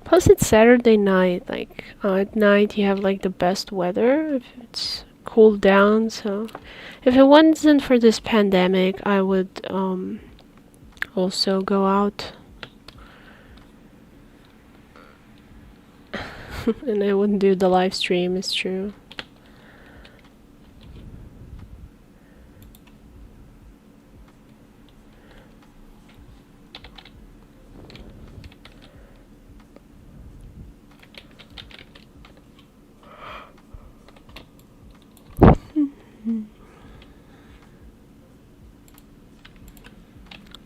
Plus it's Saturday night, like at night you have like the best weather if it's cooled down, so if it wasn't for this pandemic I would also go out and I wouldn't do the live stream, it's true.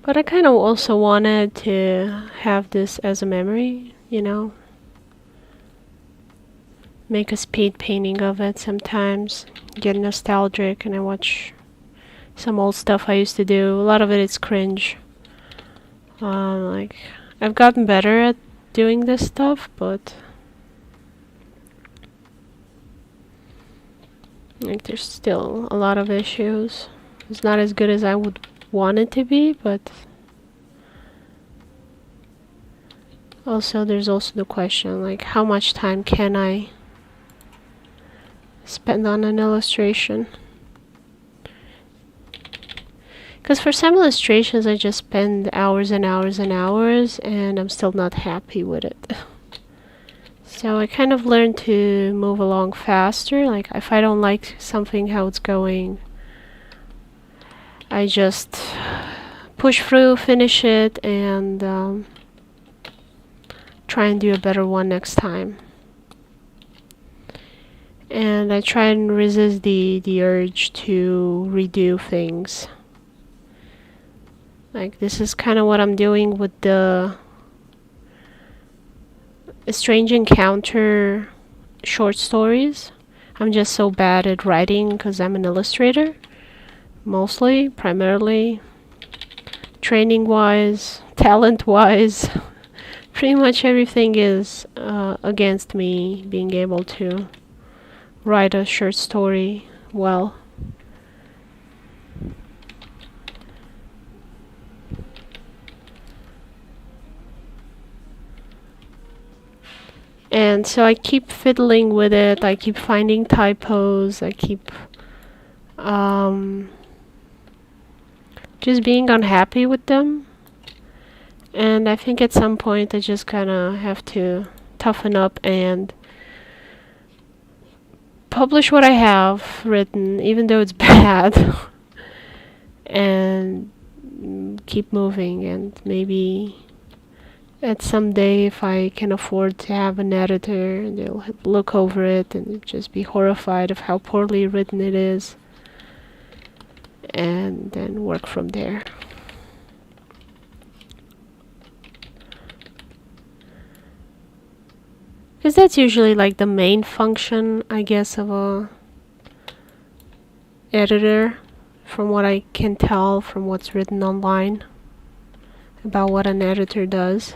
But I kind of also wanted to have this as a memory, you know? Make a speed painting of it sometimes. Get nostalgic and I watch some old stuff I used to do. A lot of it is cringe. Like, I've gotten better at doing this stuff, but like there's still a lot of issues. It's not as good as I would want it to be, but also there's also the question, like, how much time can I spend on an illustration? Because for some illustrations I just spend hours and hours and hours and I'm still not happy with it. So I kind of learned to move along faster. Like if I don't like something how it's going, I just push through, finish it, and try and do a better one next time. And I try and resist the urge to redo things. Like this is kind of what I'm doing with the Strange Encounter short stories. I'm just so bad at writing because I'm an illustrator. Mostly, primarily, training-wise, talent-wise. Pretty much everything is against me being able to write a short story well. And so I keep fiddling with it, I keep finding typos, I keep just being unhappy with them. And I think at some point I just kinda have to toughen up and publish what I have written, even though it's bad, and keep moving. And maybe at some day, if I can afford to have an editor, they'll look over it and just be horrified of how poorly written it is, and then work from there. Because that's usually like the main function, I guess, of a editor, from what I can tell from what's written online about what an editor does.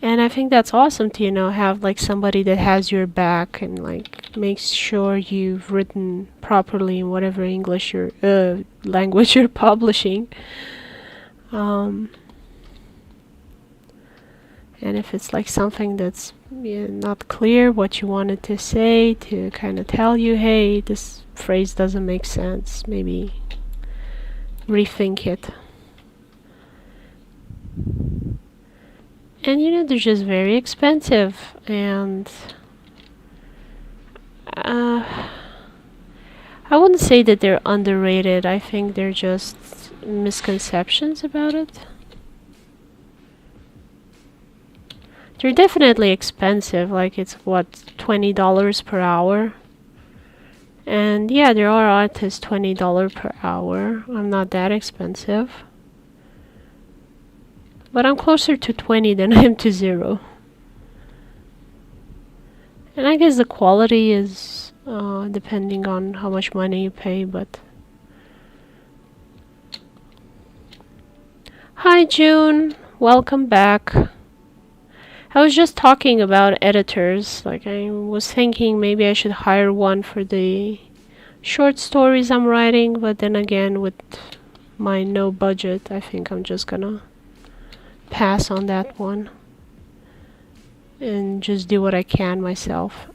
And I think that's awesome to, you know, have like somebody that has your back and like makes sure you've written properly in whatever English language you're publishing. And if it's like something that's not clear what you wanted to say, to kind of tell you, hey, this phrase doesn't make sense, maybe rethink it. And you know, they're just very expensive, and I wouldn't say that they're underrated. I think they're just misconceptions about it. They're definitely expensive, like it's what, $20 per hour? And yeah, there are artists $20 per hour. I'm not that expensive. But I'm closer to 20 than I am to 0. And I guess the quality is depending on how much money you pay, but... Hi June! Welcome back. I was just talking about editors. Like, I was thinking maybe I should hire one for the short stories I'm writing, but then again, with my no budget, I think I'm just gonna pass on that one and just do what I can myself.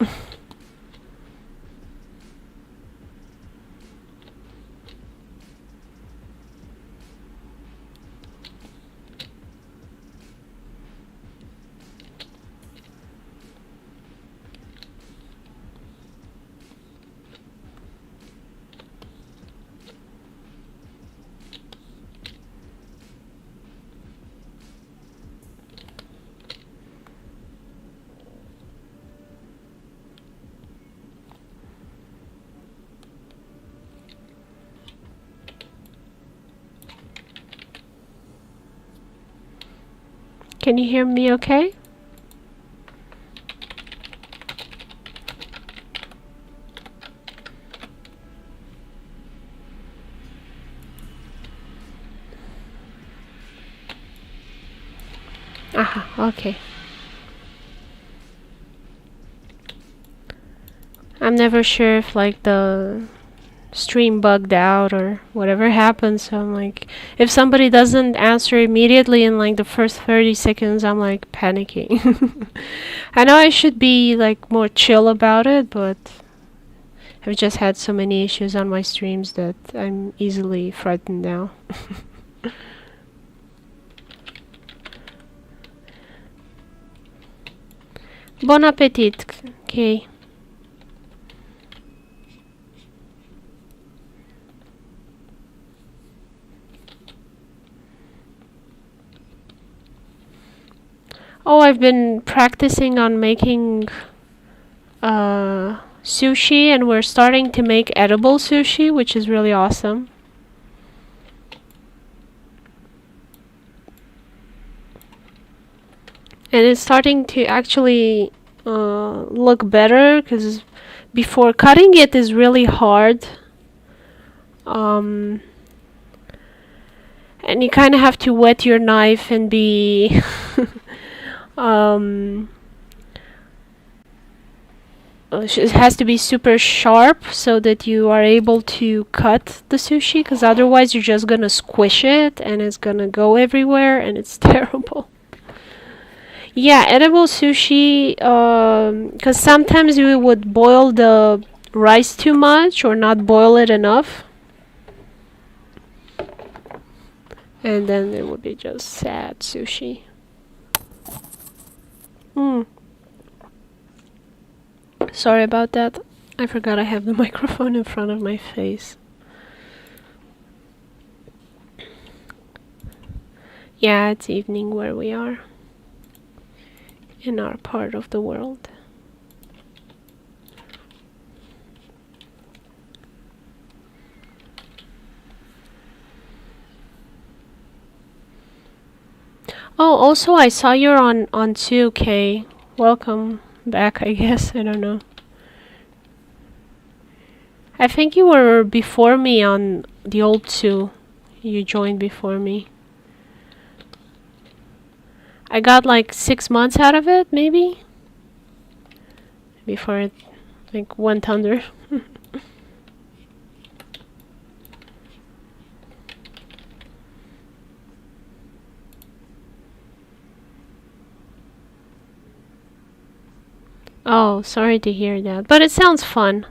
Can you hear me okay? Aha, okay. I'm never sure if like the stream bugged out or whatever happened, so I'm like, if somebody doesn't answer immediately in like the first 30 seconds, I'm like panicking. I know I should be like more chill about it, but I've just had so many issues on my streams that I'm easily frightened now. Bon appetit, Kay. Oh, I've been practicing on making sushi, and we're starting to make edible sushi, which is really awesome. And it's starting to actually look better, because before cutting it is really hard. And you kind of have to wet your knife and be it has to be super sharp so that you are able to cut the sushi, because otherwise you're just gonna squish it and it's gonna go everywhere and it's terrible. Yeah, edible sushi, because sometimes we would boil the rice too much or not boil it enough, and then it would be just sad sushi. Sorry about that. I forgot I have the microphone in front of my face. Yeah, it's evening where we are in our part of the world. Oh, also I saw you're on 2K. Welcome back, I guess. I don't know. I think you were before me on the old 2. You joined before me. I got like 6 months out of it, maybe? Before it like went under. Oh, sorry to hear that. But it sounds fun.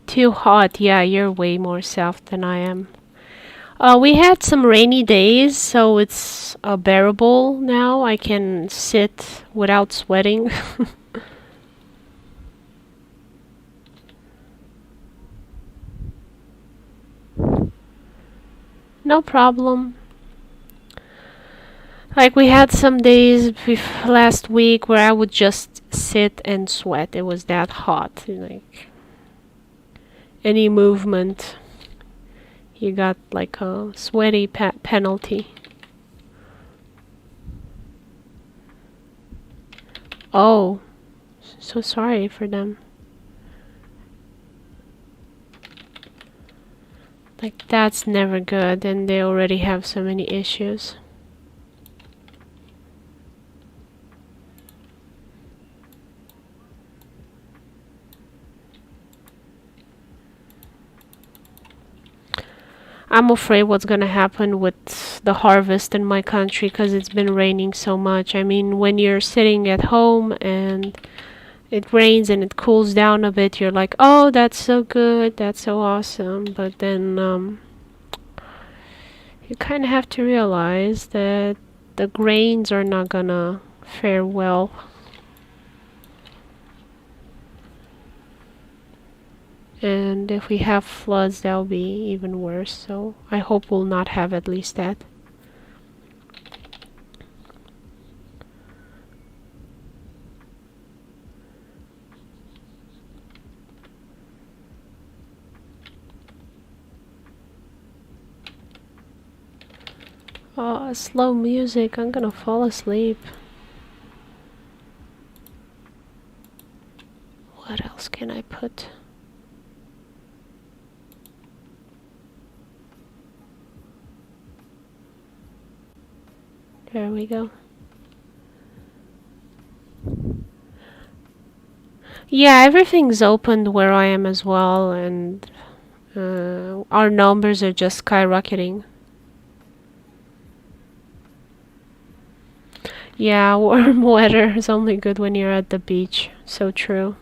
Too hot. Yeah, you're way more south than I am. We had some rainy days, so it's bearable now. I can sit without sweating. No problem. Like we had some days last week where I would just sit and sweat. It was that hot. Like any movement, you got like a sweaty penalty. Oh, so sorry for them. Like, that's never good, and they already have so many issues. I'm afraid what's gonna happen with the harvest in my country because it's been raining so much. I mean, when you're sitting at home and it rains and it cools down a bit, you're like, oh, that's so good, that's so awesome. But then you kind of have to realize that the grains are not gonna fare well. And if we have floods, that'll be even worse. So I hope we'll not have at least that. Oh, slow music. I'm gonna fall asleep. What else can I put? There we go. Yeah, everything's opened where I am as well, and our numbers are just skyrocketing. Yeah, warm weather is only good when you're at the beach. So true.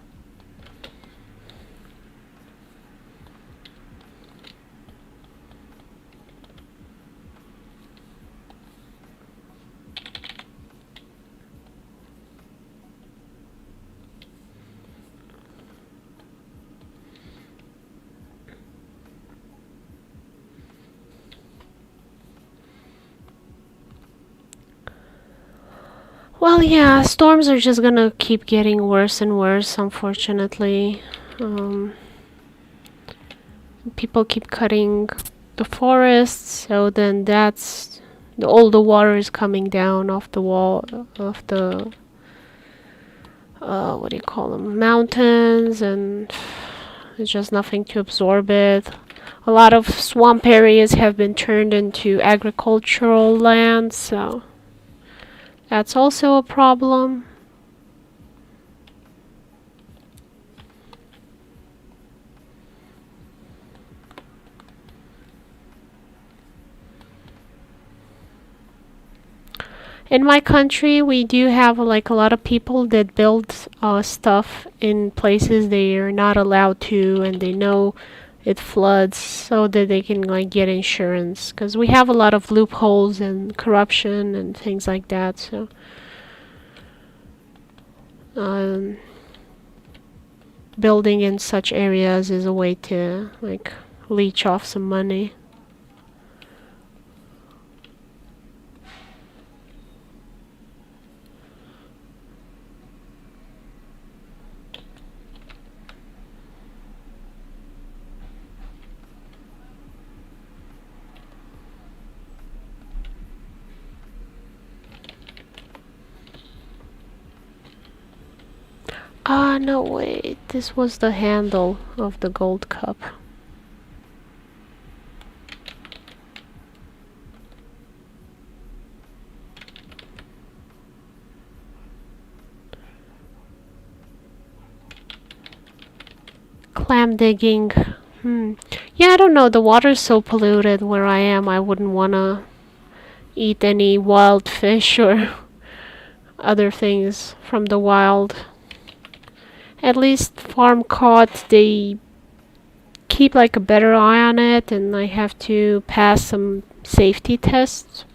Well, yeah, storms are just gonna keep getting worse and worse, unfortunately. Um, People keep cutting the forests, so then all the water is coming down off the wall of the what do you call them, mountains, and there's just nothing to absorb it. A lot of swamp areas have been turned into agricultural land, so that's also a problem. In my country, we do have like a lot of people that build stuff in places they are not allowed to, and they know it floods, so that they can like get insurance. Because we have a lot of loopholes and corruption and things like that. So, um, building in such areas is a way to like leech off some money. Ah, no, wait. This was the handle of the gold cup. Clam digging. Yeah, I don't know. The water's so polluted where I am. I wouldn't want to eat any wild fish or other things from the wild. At least farm caught, they keep like a better eye on it, and I have to pass some safety tests.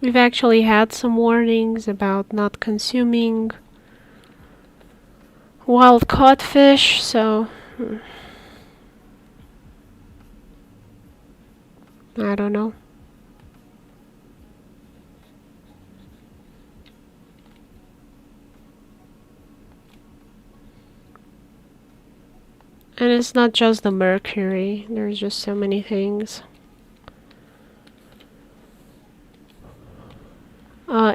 We've actually had some warnings about not consuming wild caught fish, so I don't know. And it's not just the mercury, there's just so many things.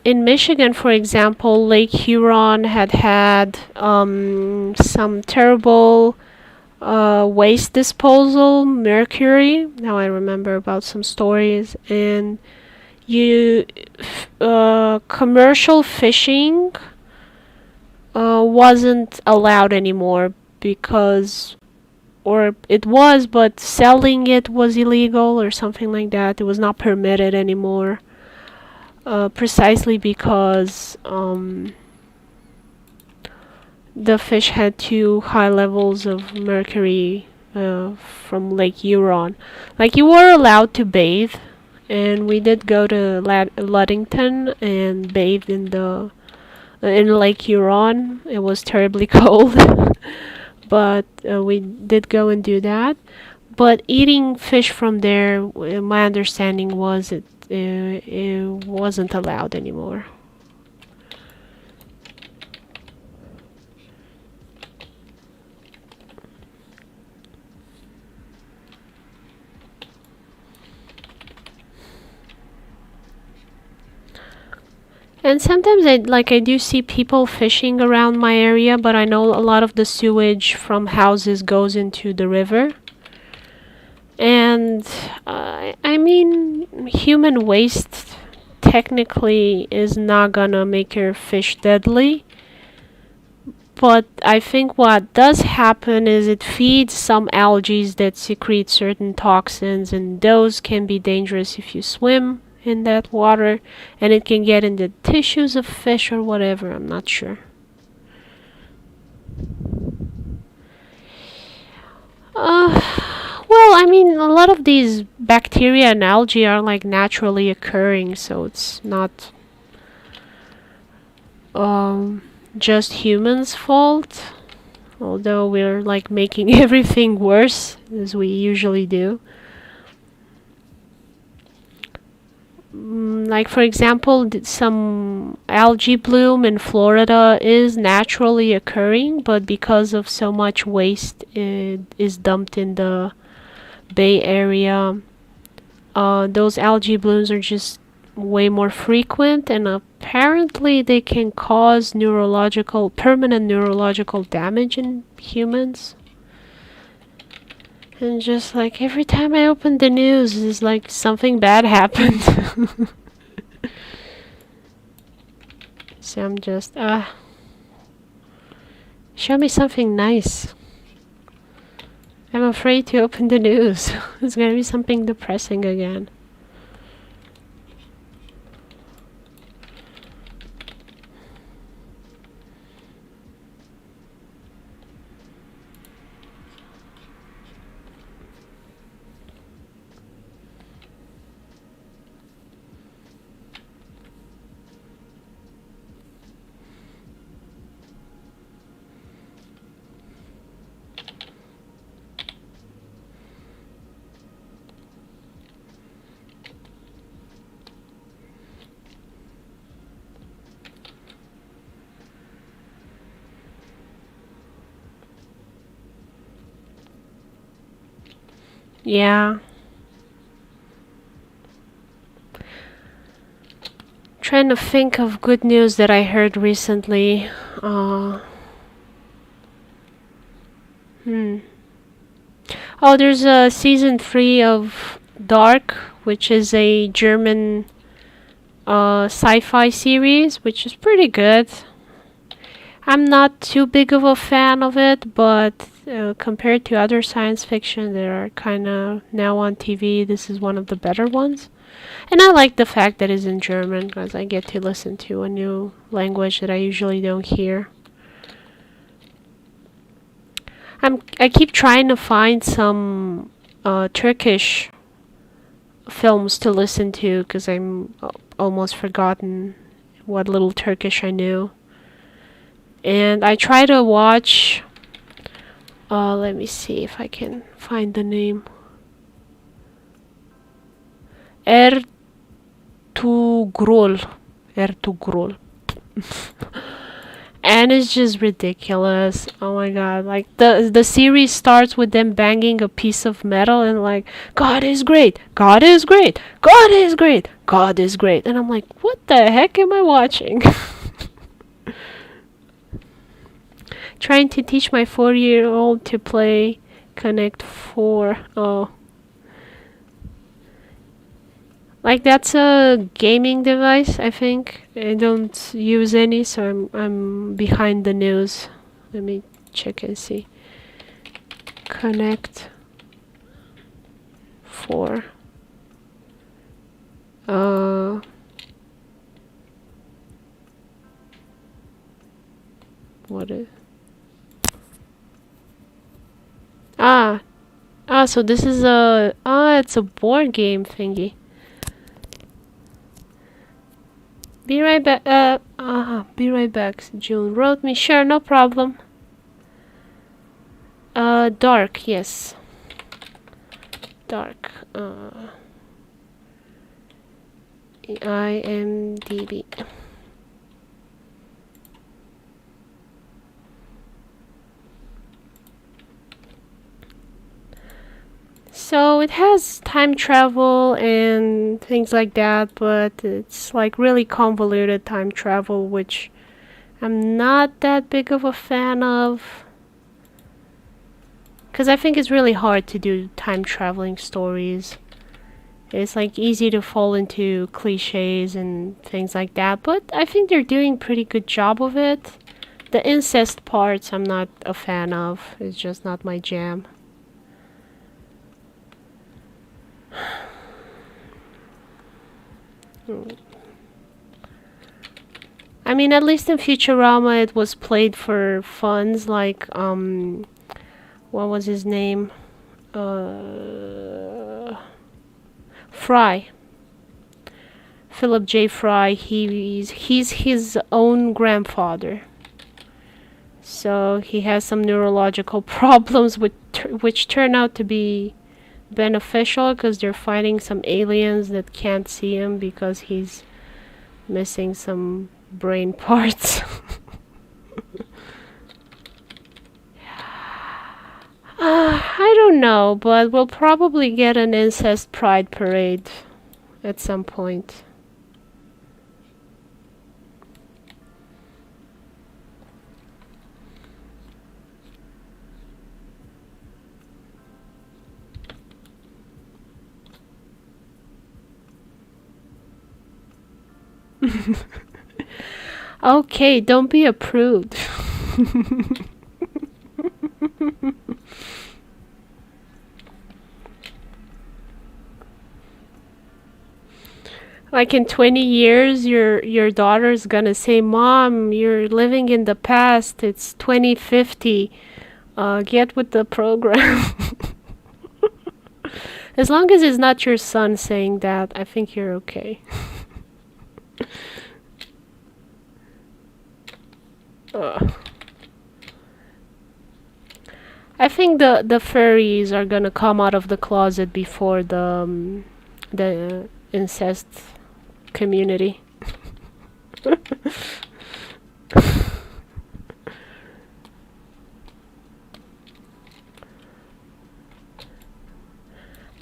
In Michigan, for example, Lake Huron had some terrible waste disposal, mercury. Now I remember about some stories. And commercial fishing wasn't allowed anymore because, or it was, but selling it was illegal or something like that. It was not permitted anymore. Precisely because the fish had too high levels of mercury from Lake Huron. Like, you were allowed to bathe, and we did go to Ludington and bathe in Lake Huron. It was terribly cold, but we did go and do that. But eating fish from there, my understanding was it wasn't allowed anymore. And sometimes I do see people fishing around my area, but I know a lot of the sewage from houses goes into the river. And I mean, human waste technically is not gonna make your fish deadly. But I think what does happen is it feeds some algae that secrete certain toxins, and those can be dangerous if you swim in that water, and it can get in the tissues of fish or whatever. I'm not sure. Well, I mean, a lot of these bacteria and algae are like naturally occurring, so it's not just humans' fault. Although we're like making everything worse, as we usually do. Like, for example, some algae bloom in Florida is naturally occurring, but because of so much waste it is dumped in the Bay Area, those algae blooms are just way more frequent, and apparently they can cause permanent neurological damage in humans. And just like every time I open the news, it's like something bad happened. So I'm just, show me something nice. I'm afraid to open the news. It's gonna be something depressing again. Yeah. Trying to think of good news that I heard recently. Oh, there's a season 3 of Dark, which is a German sci-fi series, which is pretty good. I'm not too big of a fan of it, but compared to other science fiction that are kind of now on TV, this is one of the better ones. And I like the fact that it's in German, because I get to listen to a new language that I usually don't hear. I keep trying to find some Turkish films to listen to, because I'm almost forgotten what little Turkish I knew. And I try to watch, let me see if I can find the name. Ertugrul. And it's just ridiculous. Oh my god. Like the series starts with them banging a piece of metal and like, God is great. God is great. God is great. God is great. And I'm like, what the heck am I watching? Trying to teach my 4-year-old to play Connect 4. Oh. Like that's a gaming device, I think. I don't use any, so I'm behind the news. Let me check and see. Connect 4. What is? So this is it's a board game thingy. Be right back. Be right back. June wrote me. Sure, no problem. Dark, yes. Dark. IMDb. So it has time travel and things like that, but it's like really convoluted time travel, which I'm not that big of a fan of. Because I think it's really hard to do time traveling stories. It's like easy to fall into cliches and things like that, but I think they're doing a pretty good job of it. The incest parts I'm not a fan of. It's just not my jam. I mean, at least in Futurama it was played for funds, like, what was his name? Fry. Philip J. Fry, he's his own grandfather. So he has some neurological problems which turn out to be beneficial because they're fighting some aliens that can't see him because he's missing some brain parts. I don't know, but we'll probably get an incest pride parade at some point. Okay, don't be a prude. Like in 20 years, your daughter's gonna say, "Mom, you're living in the past. It's 2050. Get with the program." As long as it's not your son saying that, I think you're okay. I think the furries are gonna come out of the closet before the incest community.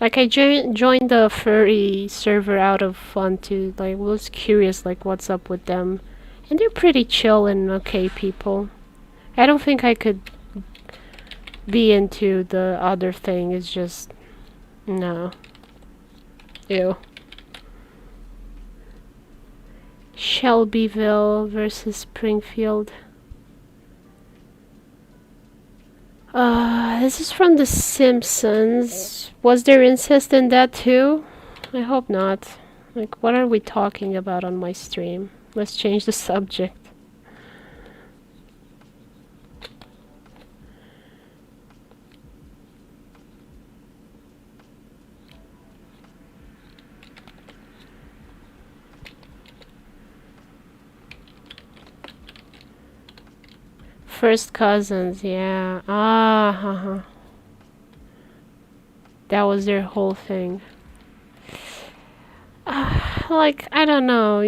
Like I joined the furry server out of fun to like was curious like what's up with them, and they're pretty chill and okay people. I don't think I could be into the other thing. It's just no. Ew. Shelbyville versus Springfield. This is from The Simpsons. Was there incest in that too? I hope not. Like, what are we talking about on my stream? Let's change the subject. First cousins, yeah. That was their whole thing. like, I don't know,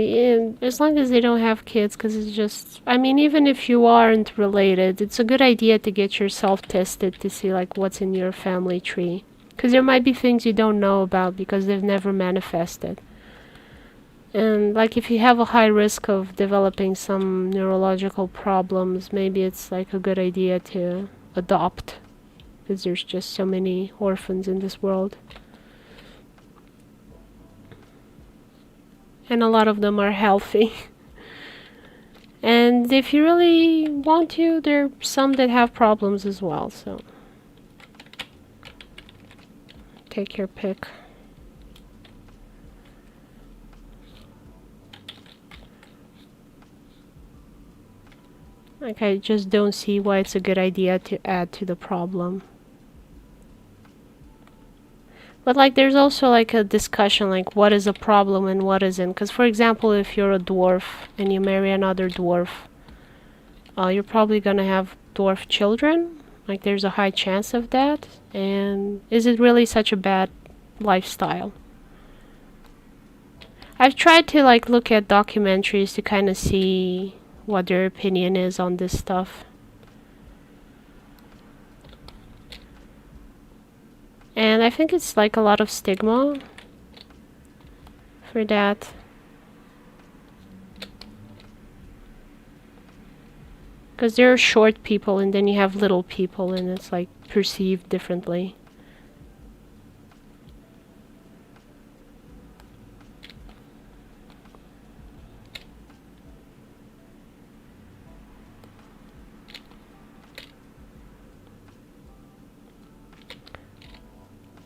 as long as they don't have kids, because it's just, I mean, even if you aren't related, it's a good idea to get yourself tested to see, like, what's in your family tree. Because there might be things you don't know about because they've never manifested. And, like, if you have a high risk of developing some neurological problems, maybe it's, like, a good idea to adopt. Because there's just so many orphans in this world. And a lot of them are healthy. And if you really want to, there are some that have problems as well, so take your pick. Like, I just don't see why it's a good idea to add to the problem. But, like, there's also, like, a discussion, like, what is a problem and what isn't. Because, for example, if you're a dwarf and you marry another dwarf, you're probably gonna have dwarf children. Like, there's a high chance of that. And is it really such a bad lifestyle? I've tried to, like, look at documentaries to kind of see what their opinion is on this stuff. And I think it's, like, a lot of stigma for that. Because there are short people and then you have little people and it's, like, perceived differently.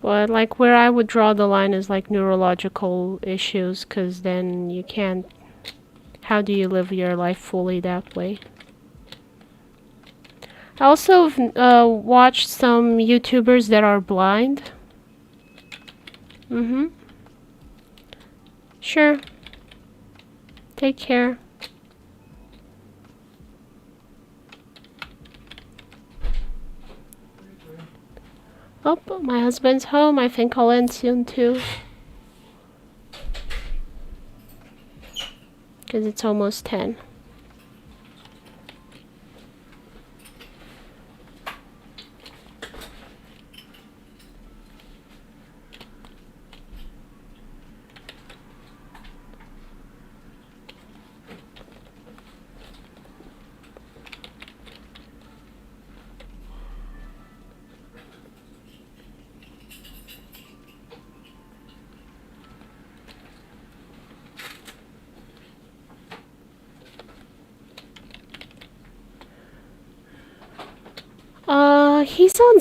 But, like, where I would draw the line is, like, neurological issues, because then you can't... How do you live your life fully that way? I also watched some YouTubers that are blind. Sure. Take care. Oh, my husband's home. I think I'll end soon too. Because it's almost 10. He's on...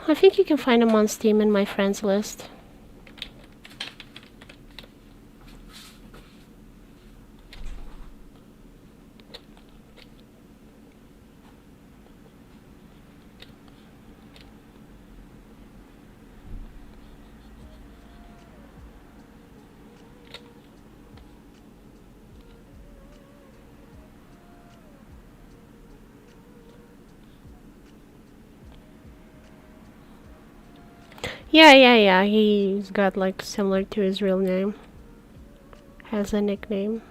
I think you can find him on Steam in my friends list. Yeah. He's got, like, similar to his real name. Has a nickname.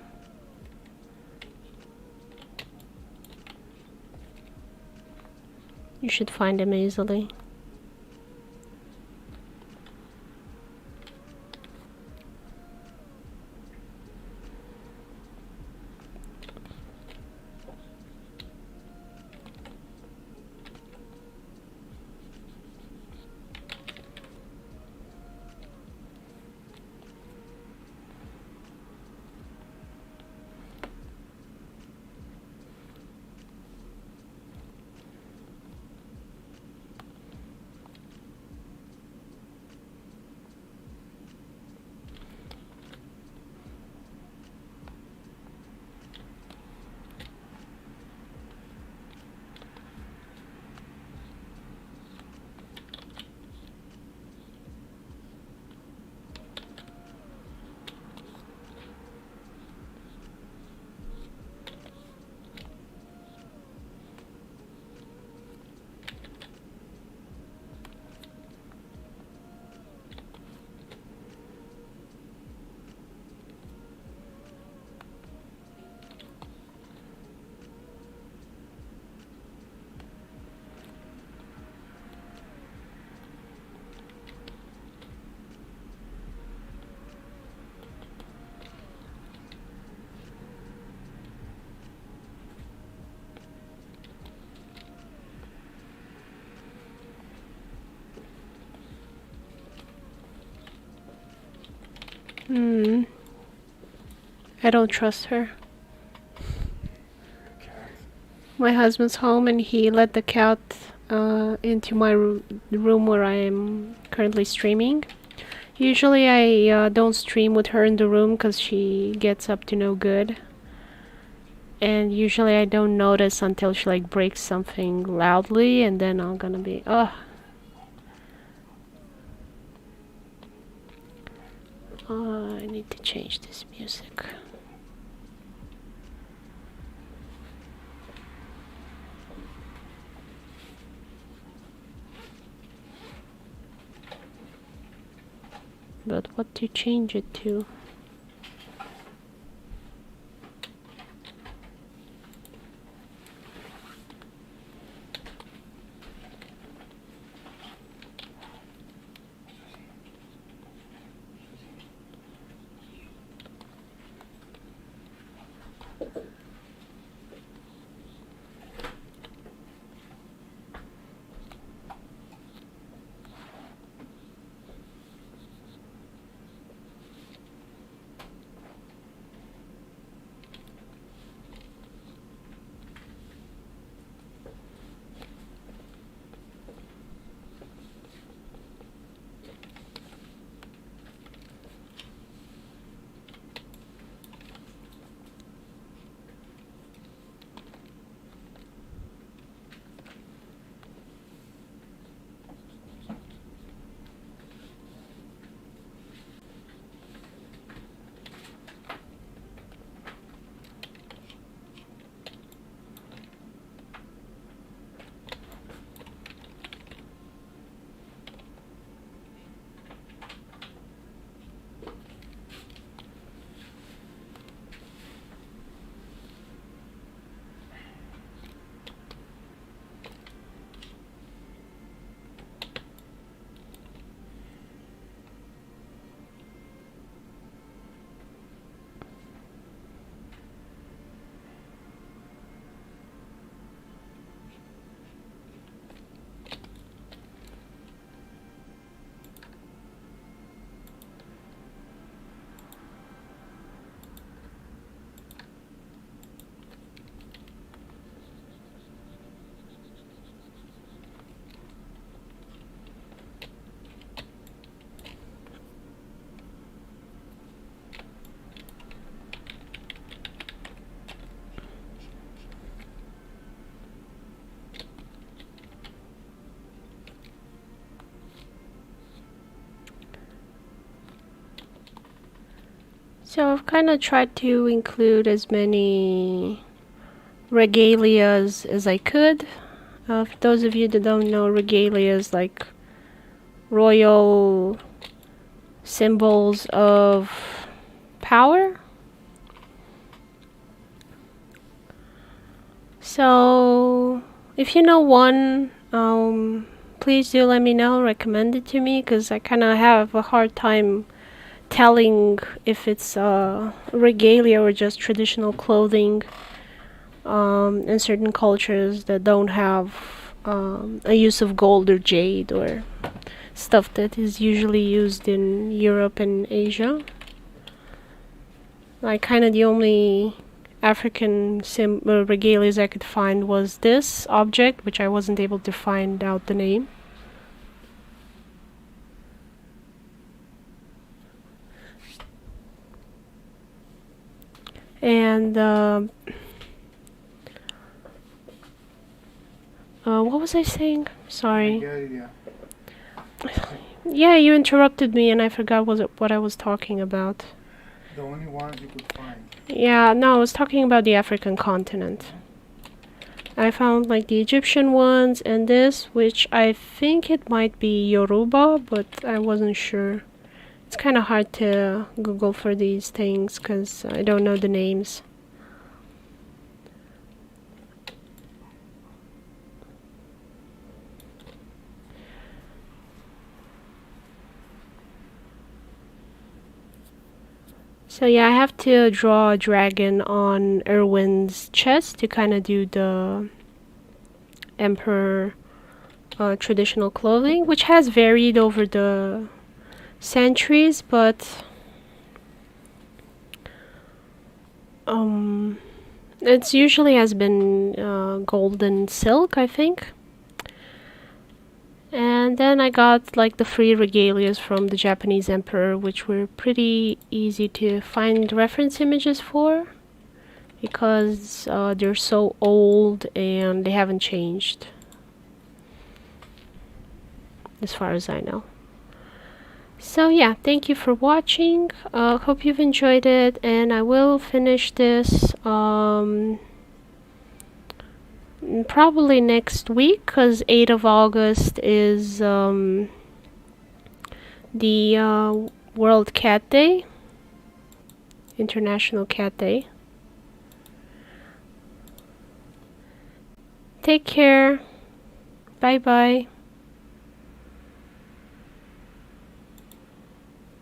You should find him easily. I don't trust her. My husband's home and he let the cat into my room where I am currently streaming. Usually I don't stream with her in the room because she gets up to no good. And usually I don't notice until she like breaks something loudly, and then I'm gonna be, ugh. I need to change this music. But what to change it to? So I've kind of tried to include as many regalias as I could. For those of you that don't know, regalia is like royal symbols of power. So if you know one, please do let me know, recommend it to me, because I kind of have a hard time telling if it's regalia or just traditional clothing in certain cultures that don't have a use of gold or jade or stuff that is usually used in Europe and Asia. Like kind of the only African regalias I could find was this object, which I wasn't able to find out the name. And what was I saying? Sorry. Yeah, you interrupted me and I forgot what I was talking about. The only ones you could find. Yeah, no, I was talking about the African continent. I found like the Egyptian ones and this, which I think it might be Yoruba, but I wasn't sure. It's kind of hard to Google for these things because I don't know the names. So yeah, I have to draw a dragon on Erwin's chest to kind of do the emperor traditional clothing, which has varied over the centuries, but It's usually has been golden silk, I think. And then I got like the free regalias from the Japanese emperor, which were pretty easy to find reference images for, because they're so old and they haven't changed, as far as I know. So yeah, thank you for watching. Hope you've enjoyed it, and I will finish this probably next week, because 8th of August is the World Cat Day, International Cat Day. Take care. Bye bye.